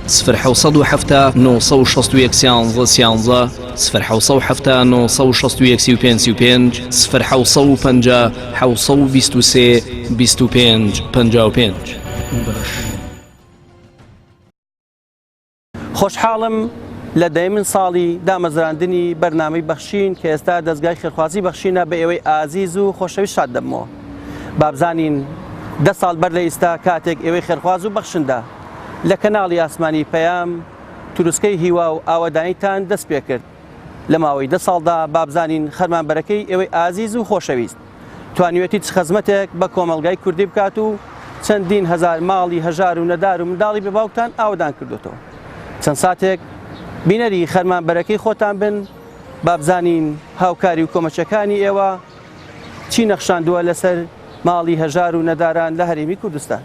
1970 961 11 1970 961 35 1950 723 25 55. خۆشحاڵم لە دەیمن ساڵی دامەزراندنی بەرنامەی بەخشین کە ئێستا دەستگای خێرخوازی بەخشینە بە ئێوەی ئازیز و خۆشەویست شاد دەبمەوە. بابزانین 10 ساڵ بەر لە ئێستا کاتێک ئێوەی خێرخواز و بەخشندا لە کەناڵی ئاسمانی پەیام تروسکەی هیوا و ئاوەدانیتان دەست پێ کرد. لە ماوەی 10 ساڵدا بابزانین خەرمانبەرەکەی ئێوەی ئازیز و خۆشەویست توانیوێتی خەزمەتێک بە کۆمەڵگای کوردی بکات و چەندین هەزار ماڵی هەژار و نەدار و منداڵی بە باوکتان ئاوەدان کردوتەوە. چەند ساتێک بینەری خەرمانبەرەکەی خۆتان بن بابزانین هاوکاری و کۆمەچەکانی ئێوە چی نەخشاندووە لەسەر ماڵی هەژار و نەداران لە هەرێمی کوردستان.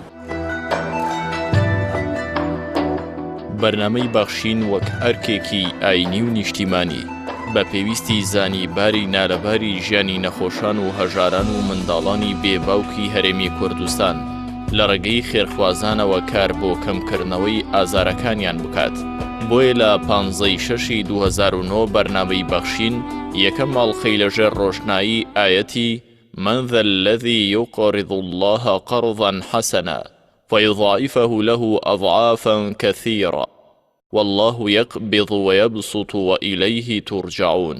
بەرنامەی بەخشین وەک ئەرکێکی ئاینی و نیشتیمانی بە پێویستی زانی باری نارەباری ژیانی نەخۆشان و هەژاران و منداڵانی بێباوکی هەرێمی کوردستان لە ڕێگەی خێرخوازانەوە کار بۆ کەمکردنەوەی ئازارەکانیان بکات. بۆیە لە 15/6 2009 بەرنامەی بەخشین یەکەم ماڵخەی لەژێر ڕۆژنایی ئاەتی من ذا الذي يقرض الله قرضا حسنا فيضاعفه له أضعافا كثيرة والله يقبض ويبسط وإليه ترجعون.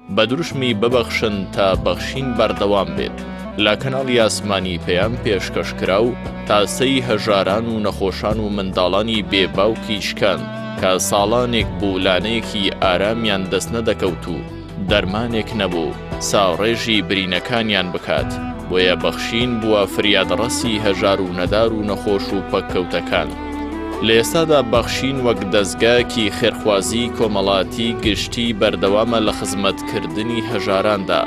بدرشمی ببخشن تا بەخشین بەردەوام بێت. لە کەناڵی ئاسمانی پەیام پێشکەشکرا و تاسەی هەژاران و نەخۆشان و منداڵانی بێباوکی شکان کە ساڵانێک بوو لانەیەکی ئارامیان دەست نەدەکەوت و دەرمانێک نەبوو ساڕێژی برینەکانیان بکات. بۆیە بەخشین بووە فریادڕەسی هەژار و نەدار و نەخۆش و پەککەوتەکان. لە ئێستادا بەخشین وەک دەستگایەکی خێرخوازی کۆمەڵاتی گشتی بەردەوامە لە خزمەتکردنی هەژاراندا.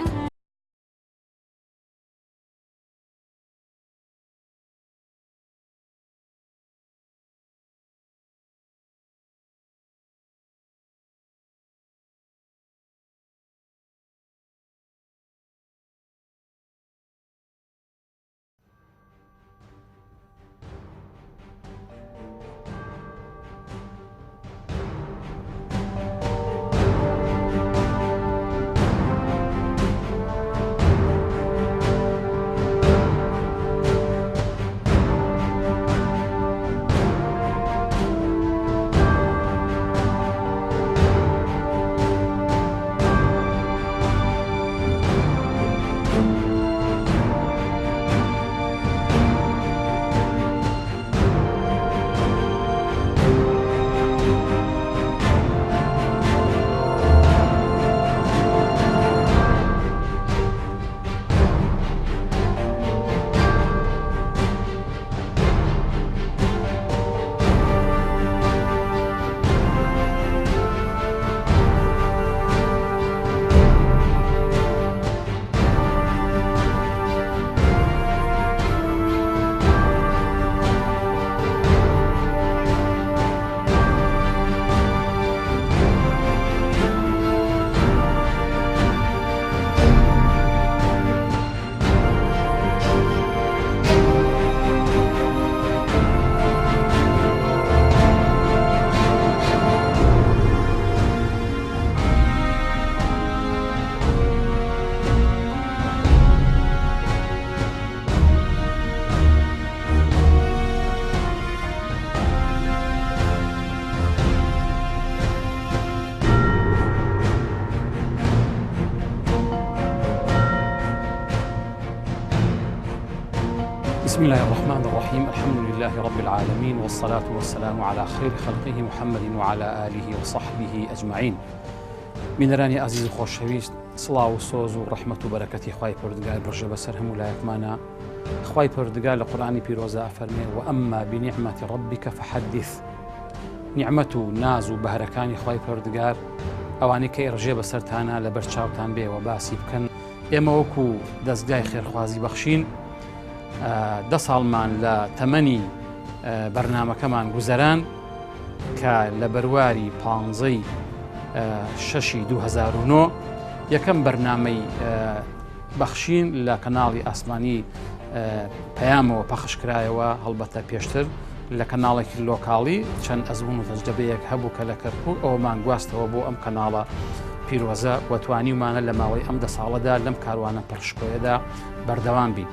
بسم الله الرحمن الرحيم الحمد لله رب العالمين والصلاة والسلام على خير خلقه محمد وعلى آله وصحبه أجمعين. من راني عزيز خوشويست صلاة وسوز ورحمة وبركة خواي پروردگار برجە بەسەر هەموو لایەکمانە. خواي پروردگار لە قورآنی پیرۆزە ئەفەرمێ وأما بنعمة ربك فحدث. نعمەت و ناز و بەهرەکانی خواي پروردگار ئەوانەی کە ڕژێ بەسەرتانە لە بەرچاوتان بێ و باسی بکەن. ئێمە وەکو دەستگای خێرخوازی بەخشین 10 ساڵمان لە تەمەنی بەرنامەکەمان گوزەران کە لە بەرواری 15/6 2009 یەکەم بەرنامەی بەخشین لە کەناڵی ئاسمانی پەیامەوە پەخشکرایەوە. هەڵبەتە پێشتر لە کەناڵێکی لۆکاڵی چەند ئەزمون و تەجربەیەک هەبوو کە لە کەرکوو ئەومان گواستەوە بۆ ئەم کەناڵە پیرۆزە وەتوانیمانە لە ماوەی ئەم 10 ساڵەدا لەم کاروانە پڕشکۆیەدا بەردەوام بین.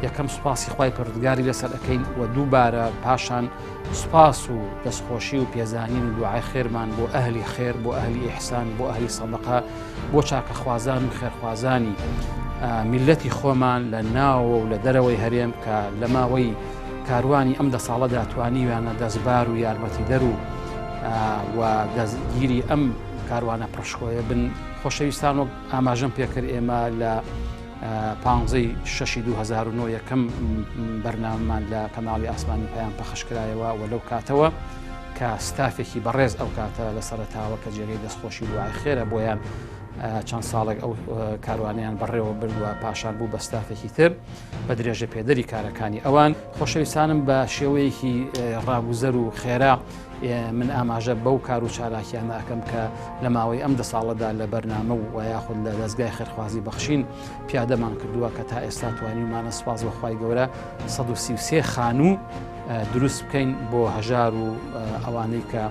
یەکەم سوپاسی خوای پەروەردگاری لەسەر ئەەکەین و دووبارە پاشان سوپاس و دەستخۆشی و پێزانین و دوعای خێرمان بۆ ئەهلی خێر، بۆ ئەهلی ئیحسان، بۆ ئەهلی سەدەقە، بۆ چاکەخوازان و خێرخوازانی میلەتی خۆمان لە ناوە و لە دەرەوەی هەرێم کە لە ماوەی کاروانی ئەم 10 ساڵەدا توانیویانە دەستبار و یارمەتیدەر و دەستگیری ئەم کاروانە پڕشکۆیە بن. خۆشەویستان وەک ئاماژەم پێکرد ئێمە لە 15/6/2009 یەکەم بەرنامەمان لە کەناڵی ئاسمانی پایان پەخشکرایەوە و لەو کاتەوە کە ستافێکی بەڕێز ئەو کاتە لە سەرەتاوە کە جێگەی دەستخۆشی دوعای خێرە بۆیان چەند ساڵێک ئەو کاروانیان بەڕێوە بردووە پاشان بوو بە ستافێکی تر بە درێژە پێدەری کارەکانی ئەوان. خۆشەویستانم بە شێوەیەکی ڕاگوزەر و خێرا من ئاماژە بەو کار و چالاکیان ئەەکەم کە لە ماوەی ئەم 10 ساڵەدا لە بەرنامە و یاخود لە دەستگای خێرخوازی بەخشین پیادەمان کردووە کە تا ئێستا توانیمانە سوپاس بەخوای گەورە 133 خانوو دروست بکەین بۆ هەژار و ئەوانەی کە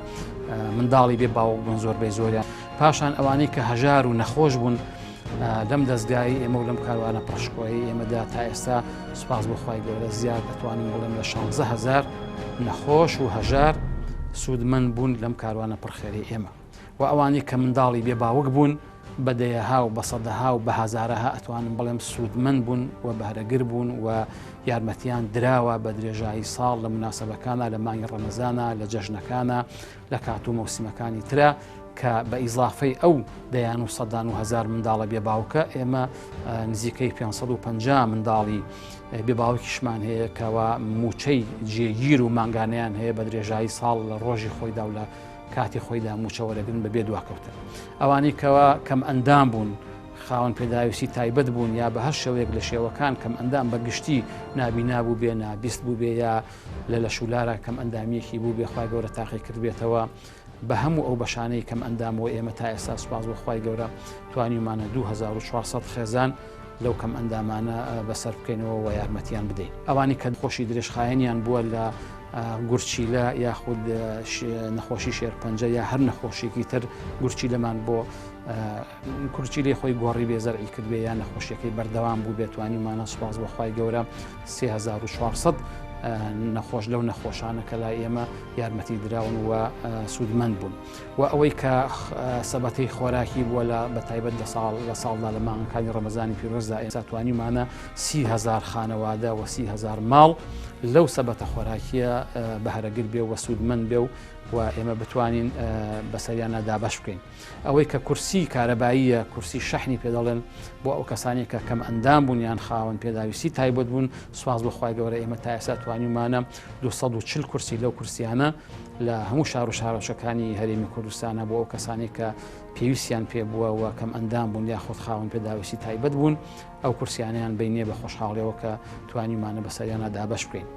منداڵی بێ باوەک بوون زۆربەی زۆریان. پاشان ئەوانەی کە هەژار و نەخۆش بوون لەم دەستگای ئێمە و لەم کاروانە پڕشکۆیی ئێمەدا تا ئێستا سوپاس بەخوای گەورە زیاد دەتوانین بڵێم لە 16,000 نەخۆش و هەژار سوودمەند بوون لەم کاروانە پڕخێری ئێمە و ئەوانەی کە منداڵی بێ باوەک بوون بە دەیەها و بە سەدەها و بە هەزارەها ئەتوانم بڵێم سوودمەند بوون و بەهرەگر بوون و یارمەتیان دراوە بە درێژایی ساڵ لە مناسبەکانە لە مانگی ڕەمەزانە لە جەژنەکانە لە کات و مەوسیمەکانی ترە کە بە ئیزافەی ئەو دەیان و سەدان و هەزار منداڵە بێباوکە ئێمە نزیکەی 550 منداڵی بێباوکیشمان هەیە کەوا موچەی جێگیر و مانگانیان هەیە بە درێژایی ساڵ لە ڕۆژی خۆیدا و لە کاتی خۆیدا موچەوەرەگرن بەبێ دواکەوتن. ئەوانەی کەوا کەم ئەندام بوون خاوەن پێداویستی تایبەت بوون یا بە هەر شێوەیەک لە شێوەکان کەم ئەندام بەگشتی نابینا بوو بێ نابیست بوو بێ یا لە شولارە کەم ئەندامیەکی بوو بێ خوای گەورە تاقی کرد بێتەوە بە هەموو ئەو بەشانەی کەم ئەندامەوە ئێمە تا ئێستا سوپاس بۆ خوای گەورە توانیمانە 2400 خێزان لەو کەم ئەندامانە بەسەر بکەینەوە و یارمەتیان بدەین. ئەوانی کە خۆشی درێژخایەنیان بووە لە گورچیلە یاخود نەخۆشی شێرپەنجە یا هەر نەخۆشیێکی تر گورچی لەمان بۆ کورچیلی خۆی گۆڕی بێزەرعی کردبێ یا نەخۆشیەکەی بەردەوام بوو بێتوانیمانە سوپاس بە خوای گەورە 3400 نەخۆش لەو نەخۆشانە کە لای ئێمە یارمەتی دراون و سوودمەند بوون و ئەوەی کە سەبەتەی خۆراکی بووە لە بەتایبەت لە ساڵدا لە مانگەکانی ڕەمەزانی پیرۆزدا ئێستا توانیمانە 30,000 خانەوادە و 30,000 ماڵ لەو سەبەتە خۆراکیە بەهرەگر بێ و سوودمەند بێ و ئێمە بتوانین بەسەریانە دابەش بکەین. ئەوەی کە کورسی کارەباییە کورسی شەحنی پێدەڵێن بۆ ئەو کەسانی کە کەم ئەندام بوون یان خاوەن پێداویستی تایبەت بوون سوپاس بەخوای گەورە ئێمە تا ئێستا توانیمانە 240 کورسی لەو کورسیانە لە هەموو شار و شارۆچەکانی هەرێمی کوردستانە بۆ ئەو کەسانی کە پێویستیان پێ بووە و کەم ئەندام بوون یاخود خاوەن پێداویستی تایبەت بوون ئەو کورسیانیان بینێ بە خۆشحاڵیەوە کە توانیمانە بەسەریانە دابەش بکەین.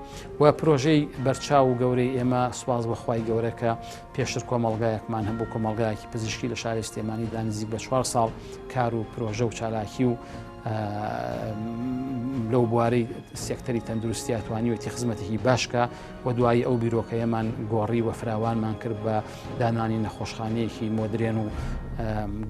و پرۆژەی بەرچاو و گەورەی ئێمە سوپاس بەخوای گەورە کە پێشتر کۆمەڵگایەکمان هەبوو کۆمەڵگایەکی پزیشکی لە شاری سلێمانیدا نزیک بە 4 ساڵ کار و پرۆژە و چالاکی و لەو بوارەی سێکتەری تەندروستی توانیوەتی خزمەتێکی باشکە و دوایی ئەو بیرۆکەیەمان گۆڕی و فراوانمان کرد بە دانانی نەخۆشخانەیەکی مۆدرێن و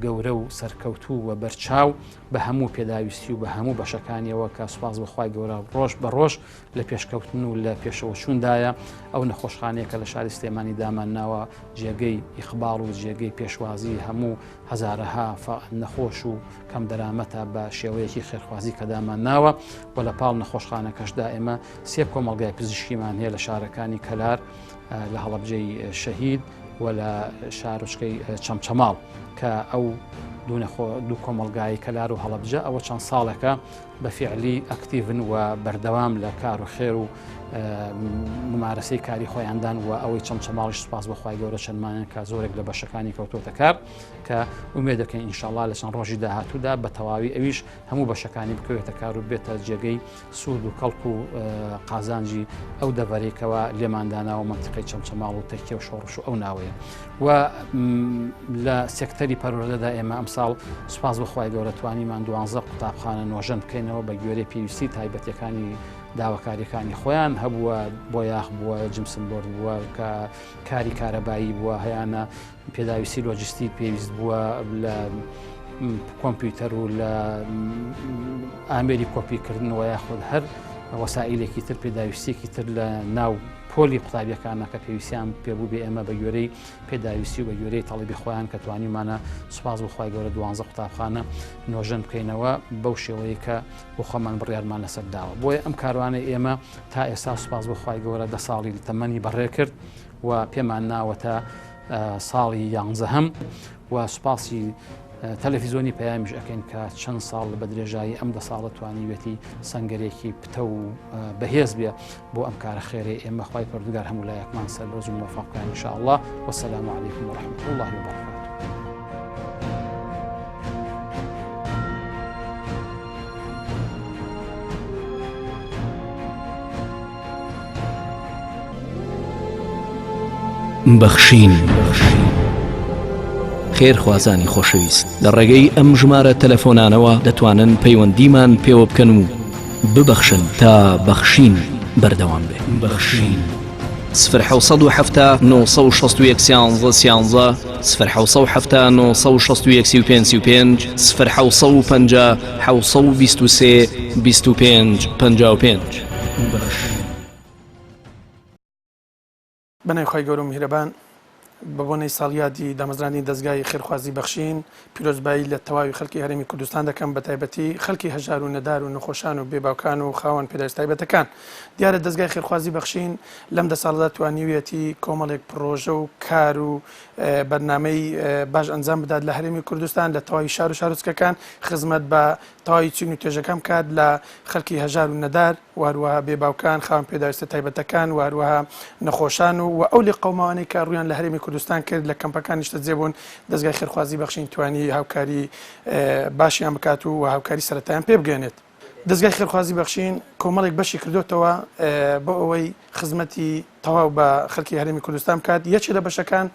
گەورە و سەرکەوتوو و بەرچاو بە هەموو پێداویستی و بە هەموو بەشەکانیەوە کە سوپاس بەخوای گەورە ڕۆژ بە ڕۆژ لە پێشکەوتن و لە پێشەوە چووندایە ئەو نەخۆشخانەیە کە لە شاری سلێمانی دامان ناوە جێگەی ئیخباڵ و جێگەی پێشوازی هەموو هەزارەها نەخۆش و کەم دەرامەتە بە شێوەیەکی خێرخوازی کە دامان ناوە و لە پاڵ نەخۆشخانەکەشدا ئێمە 3 کۆمەڵگای پزیشکیمان هەیە لە شارەکانی کەلار لە هەڵەبجەی شەهید و لە شارۆچکەی چەمچەماڵ کە ئەو دوو کۆمەڵگای کەلار و هەڵەبجە ئەوە چەند ساڵێکە بە فیعلی ئەکتیڤن و بەردەوام لە کار و خێر و ممارەسەی کاری خۆیاندان و ئەوەی چەمچەماڵیش سوپاس بەخوای گەورە چەندمانیان کە زۆرێک لە بەشەکانی کەوتۆتە کار کە ئومێ دەکەین ئینشاءڵڵا لە چەند ڕۆژی داهاتوودا بە تەواوی ئەویش هەموو بەشەکانی بکەوێتە کار و بێتە جێگەی سوود و کەڵک و قازانجی ئەو دەڤەرێکەوە لێمانداناوە منتیقەی چەمچەماڵ و تەکیە و شۆڕش و ئەو ناوەیە و لە سێکتەری پەروەردەدا ئێمە ئەمساڵ سوپاس بەخوای گەورە توانیمان 12 قوتابخانە نۆژەن بکەینەوە بە گوێرەی پێویستی تایبەتیەکانی داواکاریەکانی خۆیان هەبووە بۆ یاخ بووە جمسن بۆرد بووە کە کاری کارەبایی بووە هەیەە پێداویستی لۆجستیک پێویست بووە لە کۆمپیوتەر و لە ئامێری کۆپیکردنەوە یاخود هەر وەسائلێکی تر پێداویستێکی تر لە ناو پۆلی قوتابیەکانە کە پێویستیان پێبوو بێ ئێمە بە گوێرەی پێداویستی و بە گوێرەی تەڵەبی خۆیان کە توانیمانە سوپاس بخوای گەورە 12 قوتابخانە نۆژەن بکەینەوە بەو شێوەیە کە بۆ خۆمان بڕیارمان لەسەر داوە بۆیە ئەم کاروانە ئێمە تا ئێستا سوپاس بخوای گەورە 10 ساڵی تەمەنی بەڕێ کرد و پێمان ناوەتە ساڵی 11 و سوپاسی تەلەڤیزۆنی پەیامیش ئەەکەین کە چەند ساڵ بە درێژایی ئەم 10 ساڵە توانیوێتی سەنگەرێکی پتە و بەهێز بێ بۆ ئەم کارە خێرێ ئێمە خی پەروەردگار هەموو لایەکمان سەربەرز و موفقکان ان شاء الله والسلام عليكم ورحمة الله وبركاته. بەخشین خێرخوازانی خۆشەویست لە ڕێگەی ئەم ژمارە تەلەفۆنانەوە دەتوانن پەیوەندیمان پێوە بکەن و ببەخشن تا بەخشین بەردەوام بێ. بەخشین 1970 961 13 1970 961 35 1950 723 25 55. بەنای خی گەورە و میهرەبان بە بۆنەی ساڵیادی دامەزرانی دەستگای خێرخوازی بەخشین پیرۆزبایی لە تەواوی خەڵکی هەرێمی کوردستان دەکەم بە تایبەتی خەڵکی هەژار و نەدار و نەخۆشان و بێباوکان و خاوەن پێداویست تایبەتەکان. دیارە دەستگای خێرخوازی بەخشین لەم 10 ساڵدا توانیوێتی کۆمەڵێک پرۆژە و کار و بەرنامەی باش ئەنجام بدات لە هەرێمی کوردستان لە تەواوی شار و شارۆچکەکان خزمەت بە تەواوی چین و توێژەکەم کات لە خەڵکی هەژار و نەدار واروەها بێباوکان خاوەن پێداویستە تایبەتەکان واروەها نەخۆشان و ئەو لێ قەوماوانەی کە ڕویان لە هەرێمی کوردستان کرد لە کەمپەکان نیشتە جێبوون دەستگای خێرخوازی بەخشین توانی هاوکاری باشیان بکات و هاوکاری سەرەتایان پێ بگەێنێت. دەستگای خێرخوازی بەخشین کۆمەڵێک بەشی کردوتەوە بۆ ئەوەی خزمەتی تەواو بە خەڵکی هەرێمی کوردستان بکات. یەکێ لە بەشەکان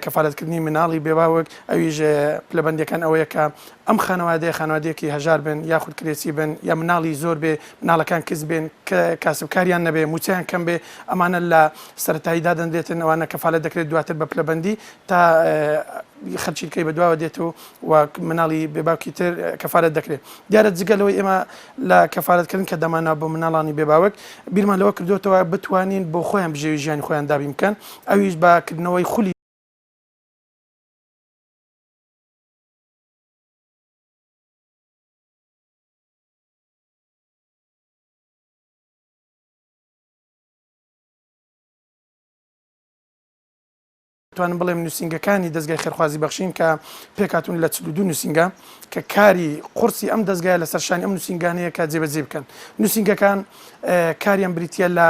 کەفالەتکردنی مناڵی بێباوک ئەویش پلەبەندەکان ئەوەیە کە ئەم خانەوادەیەکی هەژار بن یاخود کرێسی بن یا مناڵی زۆر بێ مناڵەکان کەس بێن کە کاسبکاریان نەبێ موچیان کەم بێ ئەمانە لە سەرەتاییدا دەندێتن ئەوانە کەفالەت دەکرێت دواتر بە پلەبەندی تا خەرچیلکەی بەدواوە دێت و مناڵی بێباوکی تر کەفالەت دەکرێت. دیارە جگەلەوەی ئێمە لە کەفالەتکردن کە دەمانە بۆ مناڵانی بێباوک بیرمان لەوە کردوتەوە بتوانین بۆ خۆیان بژێوی ژیانی خۆیان دابین بکەن ئەویش باکردنەوەی خولی توانم بڵێم نووسنگەکانی دەستگای خێرخوازی بەخشین کە پێکاتون لە 42 نووسنگە کە کاری قورسی ئەم دەستگای لە سەرشانی ئەم نووسنگانەیە کە جێبەجێ بکەن. نووسنگەکان کاریان بریتە لە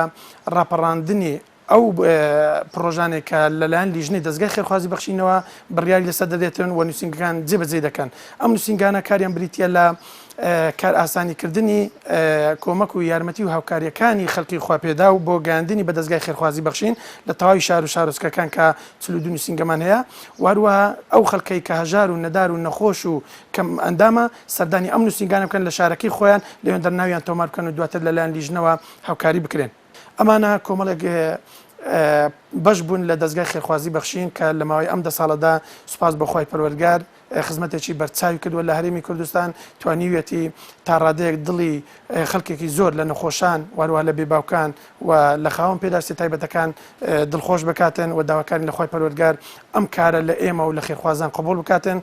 ڕاپەڕاندنی ئەو پرۆژانێک کە لەلایەن لیژنەی دەستگای خێرخوازی بەخشینەوە بڕیاری لەسەر دەدێتن و نووسنگەکان جێبەجێ دەکەن. ئەم نووسنگانە کاریان بریتە لە کار ئاسانیکردنی کۆمەک و یارمەتی و هاوکاریەکانی خەڵکی خواپێدا و بۆ گەاندنی بە دەستگای خێرخوازی بەخشین لە تەواوی شار و شارۆچکەکان کە 42 نووسنگەمان هەیە واروەها ئەو خەڵکەی کە هەژار و نەدار و نەخۆش و کەم ئەندامە سەردانی ئەم نووسنگانە بکەن لە شارەکەی خۆیان لەوێن دەرناویان تۆمار بکەن و دواتر لەلایەن لیژنەوە هاوکاری بکرێن. ئەمانە کۆمەڵێک بەش بوون لە دەستگای خێرخوازی بەخشین کە لە ماوەی ئەم 10 ساڵەدا سوپاس بەخوای پەروەردگار خزمەتێکی بەرچاوی کردووە لە هەرێمی کوردستان توانیوێتی تا ڕادەیەک دڵی خەڵکێکی زۆر لە نەخۆشان واروها لە بێباوکان و لە خاوەن پێداویستی تایبەتەکان دڵخۆش بکاتن و داواکاری لە خوای پەروەردگار ئەم کارە لە ئێمە و لە خێرخوازان قبول بکاتن.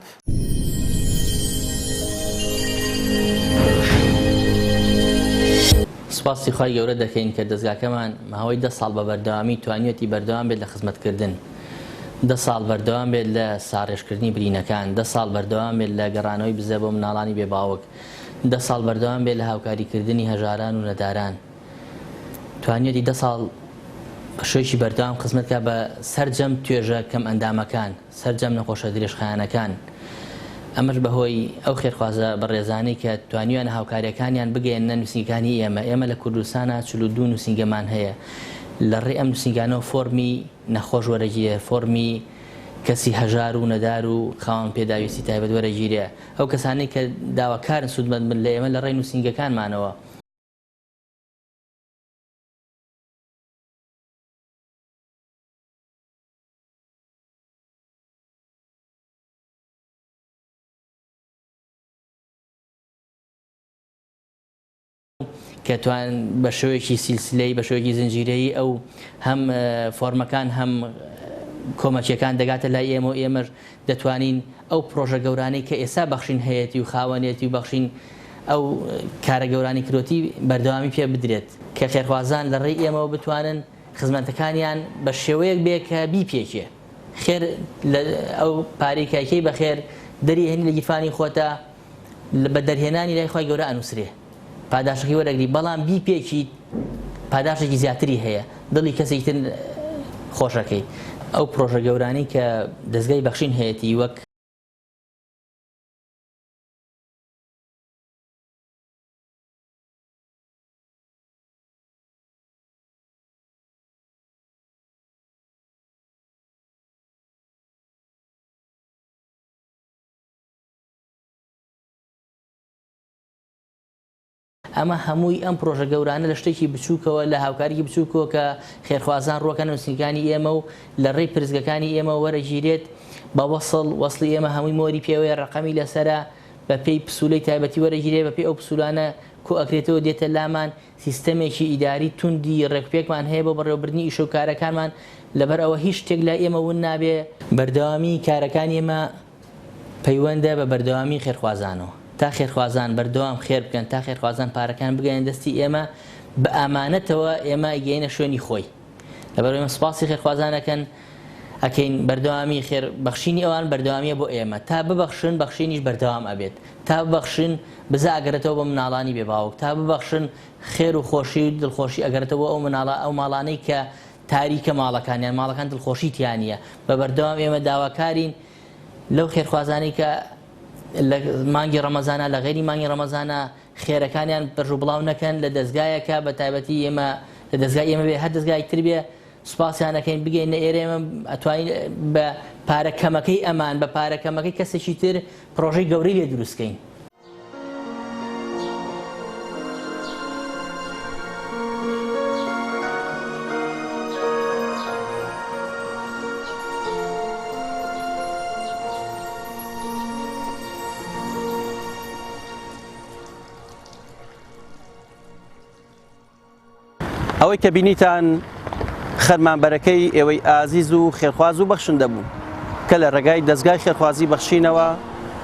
سپاسی خی گەورە دەکەین کە دەستگاکەمان ماوەی 10 ساڵ بە بەردەوامی توانیوێتی بەردەوام بێت لە خزمەتکردن 10 ساڵ بەردەوام بێت لە ساڕێژکردنی برینەکان 10 ساڵ بەردەوام بێت لە گەڕانەوەی بزە بۆ مناڵانی بێباوک 10 ساڵ بەردەوام بێت لە هاوکاریکردنی هەژاران و نەداران توانێتی 10 ساڵ شوێکی بەردەوام خزمەتکە بە سەرجەم توێژە کەم ئەندامەکان سەرجەم نەخۆشە درێژخایەنەکان ئەمەش بەهۆی ئەو خێرخوازە بەڕێزانەی کە توانیویانە هاوکاریەکانیان بگەێنە نووسینگەکانی ئێمە لە کوردستانە 42 نووسینگەمان هەیە لە ڕێ ئەم نووسینگانەوە فۆرمی نەخۆش وەرەگیرێ فۆرمی کەسی هەژار و نەدار و خاوەن پێداویستی تایبەت وەرەگیرێ ئەو کەسانەی کە داواکارن سوودمەند بن لە ئێمە لە ڕێی نووسینگەکانمانەوە کە توان بە شێوەیەکی سیلسلەی بە شێوەیەکی زنجیرەیی ئەو هەم فۆرمەکان هەم کۆمەچیەکان دەگاتە لای ئێمە و ئێمەش دەتوانین ئەو پرۆژە گەورانەی کە ئێستا بەخشین هەیەی و خاوەنێتی و بەخشین ئەو کارە گەورانی کرۆتی بەردەوامی پێ بدرێت کە خێرخوازان لە ڕێی ئێمەوە بتوانن خزمەتەکانیان بە شێوەیەک بێ کە بیپێکێ خێر ئەو پارێکایکەی بەخێر دەریهێنی لە گیرفانی خۆتە بە دەرهێنانی لای خۆی گەورە ئەنووسرێ پاداشەکەی وەرەگری بەڵام بیپێکی پاداشێکی زیاتری هەیە دڵی کەسێکی تر خۆشەکەی ئەو پرۆژە گەورانی کە دەستگای بەخشین هەیەی وەک ئەمە هەمووی ئەم پرۆژە گەورانە لە شتێکی بچووکەوە لە هاوکاریی بچووکەوە کە خێرخوازان ڕۆکە نووسینگەکانی ئێمە و لە ڕێی پرزگەکانی ئێمە وەرەگیرێت بە وەسڵی ئێمە هەمووی مۆری پێوەیە ڕقەمی لەسرە بە پێی پسوولەی تایبەتی وەرەگیرێت بە پێی ئەو پسوولانە کۆ ئەکرێتەوە دێتە لامان سیستەمێکی ئیداری توندی ڕێکپێکمان هەیە بۆ بەڕێوەبردننی ئیش و کارەکانمان لەبەر ئەوە هیچ شتێک لە ئێمە ون نابێ بەردەوامی کارەکانی ئێمە پەیوەندە بە بەردەوامی خێرخوازانەوە تا خێرخوازان بەردەوام خێر بکەن تا خێرخوازان پارەکان بگەین دەستی ئێمە بە ئامانەتەوە ئێمە گەینە شوێنی خۆی لەبەر ئێمە سوپاسی خێرخوازانەکەن ئەکەین بەردەوامی خێر بەخشینی ئەوان بەردەوامیە بۆ ئێمە تا ببەخشن بەخشینیش بەردەوام ئەبێت تا ببەخشن بزە ئەگەرێتەوە بە مناڵانی بێباوک تا ببەخشن خێر و خۆشی و دڵخۆشی ئەگەرێتەوە ئەو ماڵانەی کە تاریکە ماڵەکانیان ماڵەکان دڵخۆشیتیانە بە بەردەوام ئێمە داواکارین لەو خێرخوازانی کە لە مانگی ڕەمەزانە لە غێری مانگی ڕەمەزانە خێرەکانیان بەرژ و بڵاو نەکەن لە دەستگایەکە بە تایبەتی ئێمە لە دەستگای ئێمە بێ هەر دەستگای تر بێ سوپاسیانەکەین بگەینە ئێرە ئێمە ئەتوانین بە پارەکەمەکەی ئەمان بە پارەکەمەکەی کەسێکی تر پرۆژەی گەورەی لێ دروستکەین ئەوەی کە بینیتان خەرمانبەرەکەی ئێوەی ئازیز و خێرخواز و بەخشندە بوو کە لە ڕێگای دەستگای خێرخوازی بەخشینەوە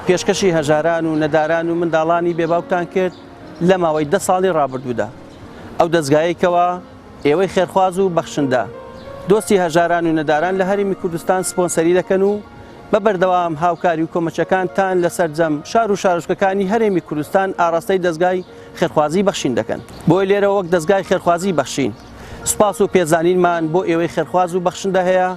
پێشکەشی هەژاران و نەداران و منداڵانی بێباوتان کرد لە ماوەی 10 ساڵی ڕابردوودا ئەو دەستگایەکەوە ئێوەی خێرخواز و بەخشندە دۆستی هەژاران و نەداران لە هەرێمی کوردستان سپۆنسەری دەکەن و بە بەردەوام هاوکاری و کۆمەچەکانتان لەسەر جەم شار و شارۆچکەکانی هەرێمی کوردستان ئاڕاستەی دەستگای خێرخوازی بەخشین دەکەن بۆی لێرە وەک دەستگای خێرخوازی بەخشین سوپاس و پێزانینمان بۆ ئێوەی خێرخواز و بەخشندە هەیە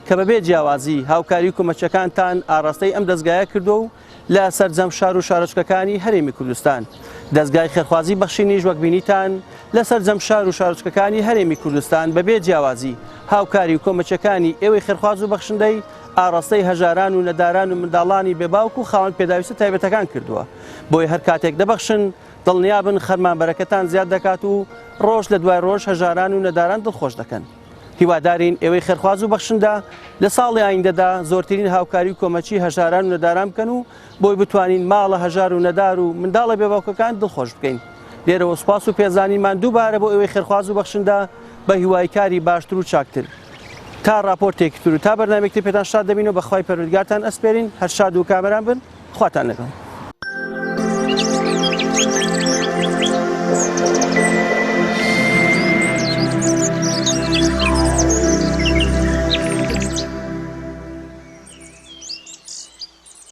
کە بەبێ جیاوازی هاوکاری و کۆمەچەکانتان ئاڕاستەی ئەم دەستگایە کردو و لە سەرجەم شار و شارۆچکەکانی هەرێمی کوردستان دەستگای خێرخوازی بەخشینیش وەک بینیتان لە سەرجەم شار و شارۆچکەکانی هەرێمی کوردستان بەبێ جیاوازی هاوکاری و کۆمەچەکانی ئێوەی خێرخواز و بەخشندەی ئاڕاستەی هەژاران و نەداران و منداڵانی بێباوک و خاوەن پێداویستە تایبەتەکان کردووە بۆی هەر کاتێک دەبەخشن دڵنیابن خەرمانبەرەکەتان زیاد دەکات و ڕۆژ لە دوای ڕۆژ هەژاران و نەداران دڵخۆش دەکەن هیوادارین ئێوەی خێرخواز و بەخشندە لە ساڵی ئایندەدا زۆرترین هاوکاری و کۆمەچی هەژاران و نەداران بکەن و بۆی بتوانین ماڵە هەژار و نەدار و منداڵە بێباوکەکان دڵخۆش بکەین لێرەوە سوپاس و پێزانینمان دووبارە بۆ ئێوەی خێرخواز و بەخشندە بە هیوایکاری باشتر و چاکتر تا راپۆرتێکی تر و تا بەرنامێکی پێتان شاد دەبین و بەخوای پەروەردگارتان ئەسپێرین هەر شاد و کامەران بن خواتان لەگەڵ